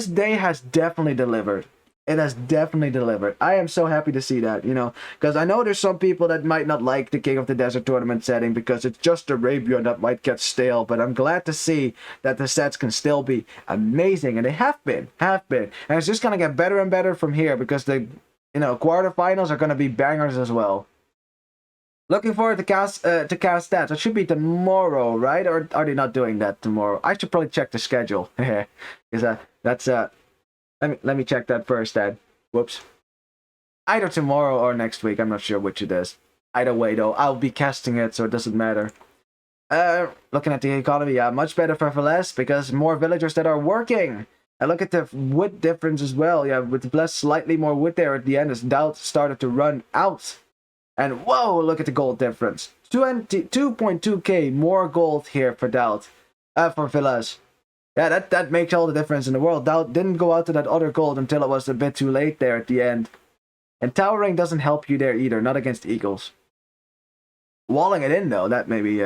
day has definitely delivered. It has definitely delivered. I am so happy to see that, you know, because I know there's some people that might not like the King of the Desert tournament setting because it's just Arabia that might get stale, but I'm glad to see that the sets can still be amazing, and they have been. And it's just going to get better and better from here because the, you know, quarterfinals are going to be bangers as well. Looking forward to cast that. It should be tomorrow, right? Or are they not doing that tomorrow? I should probably check the schedule. Because that's let me check that first. Then, whoops. Either tomorrow or next week. I'm not sure which it is. Either way, though, I'll be casting it, so it doesn't matter. Looking at the economy, yeah, much better for Velez because more villagers that are working. And look at the wood difference as well. Yeah, with Velez slightly more wood there at the end as Doubt started to run out. And whoa, look at the gold difference. 2.2k more gold here for Doubt. For Velez. Yeah, that makes all the difference in the world. Doubt didn't go out to that other gold until it was a bit too late there at the end. And towering doesn't help you there either, not against eagles. Walling it in though, that maybe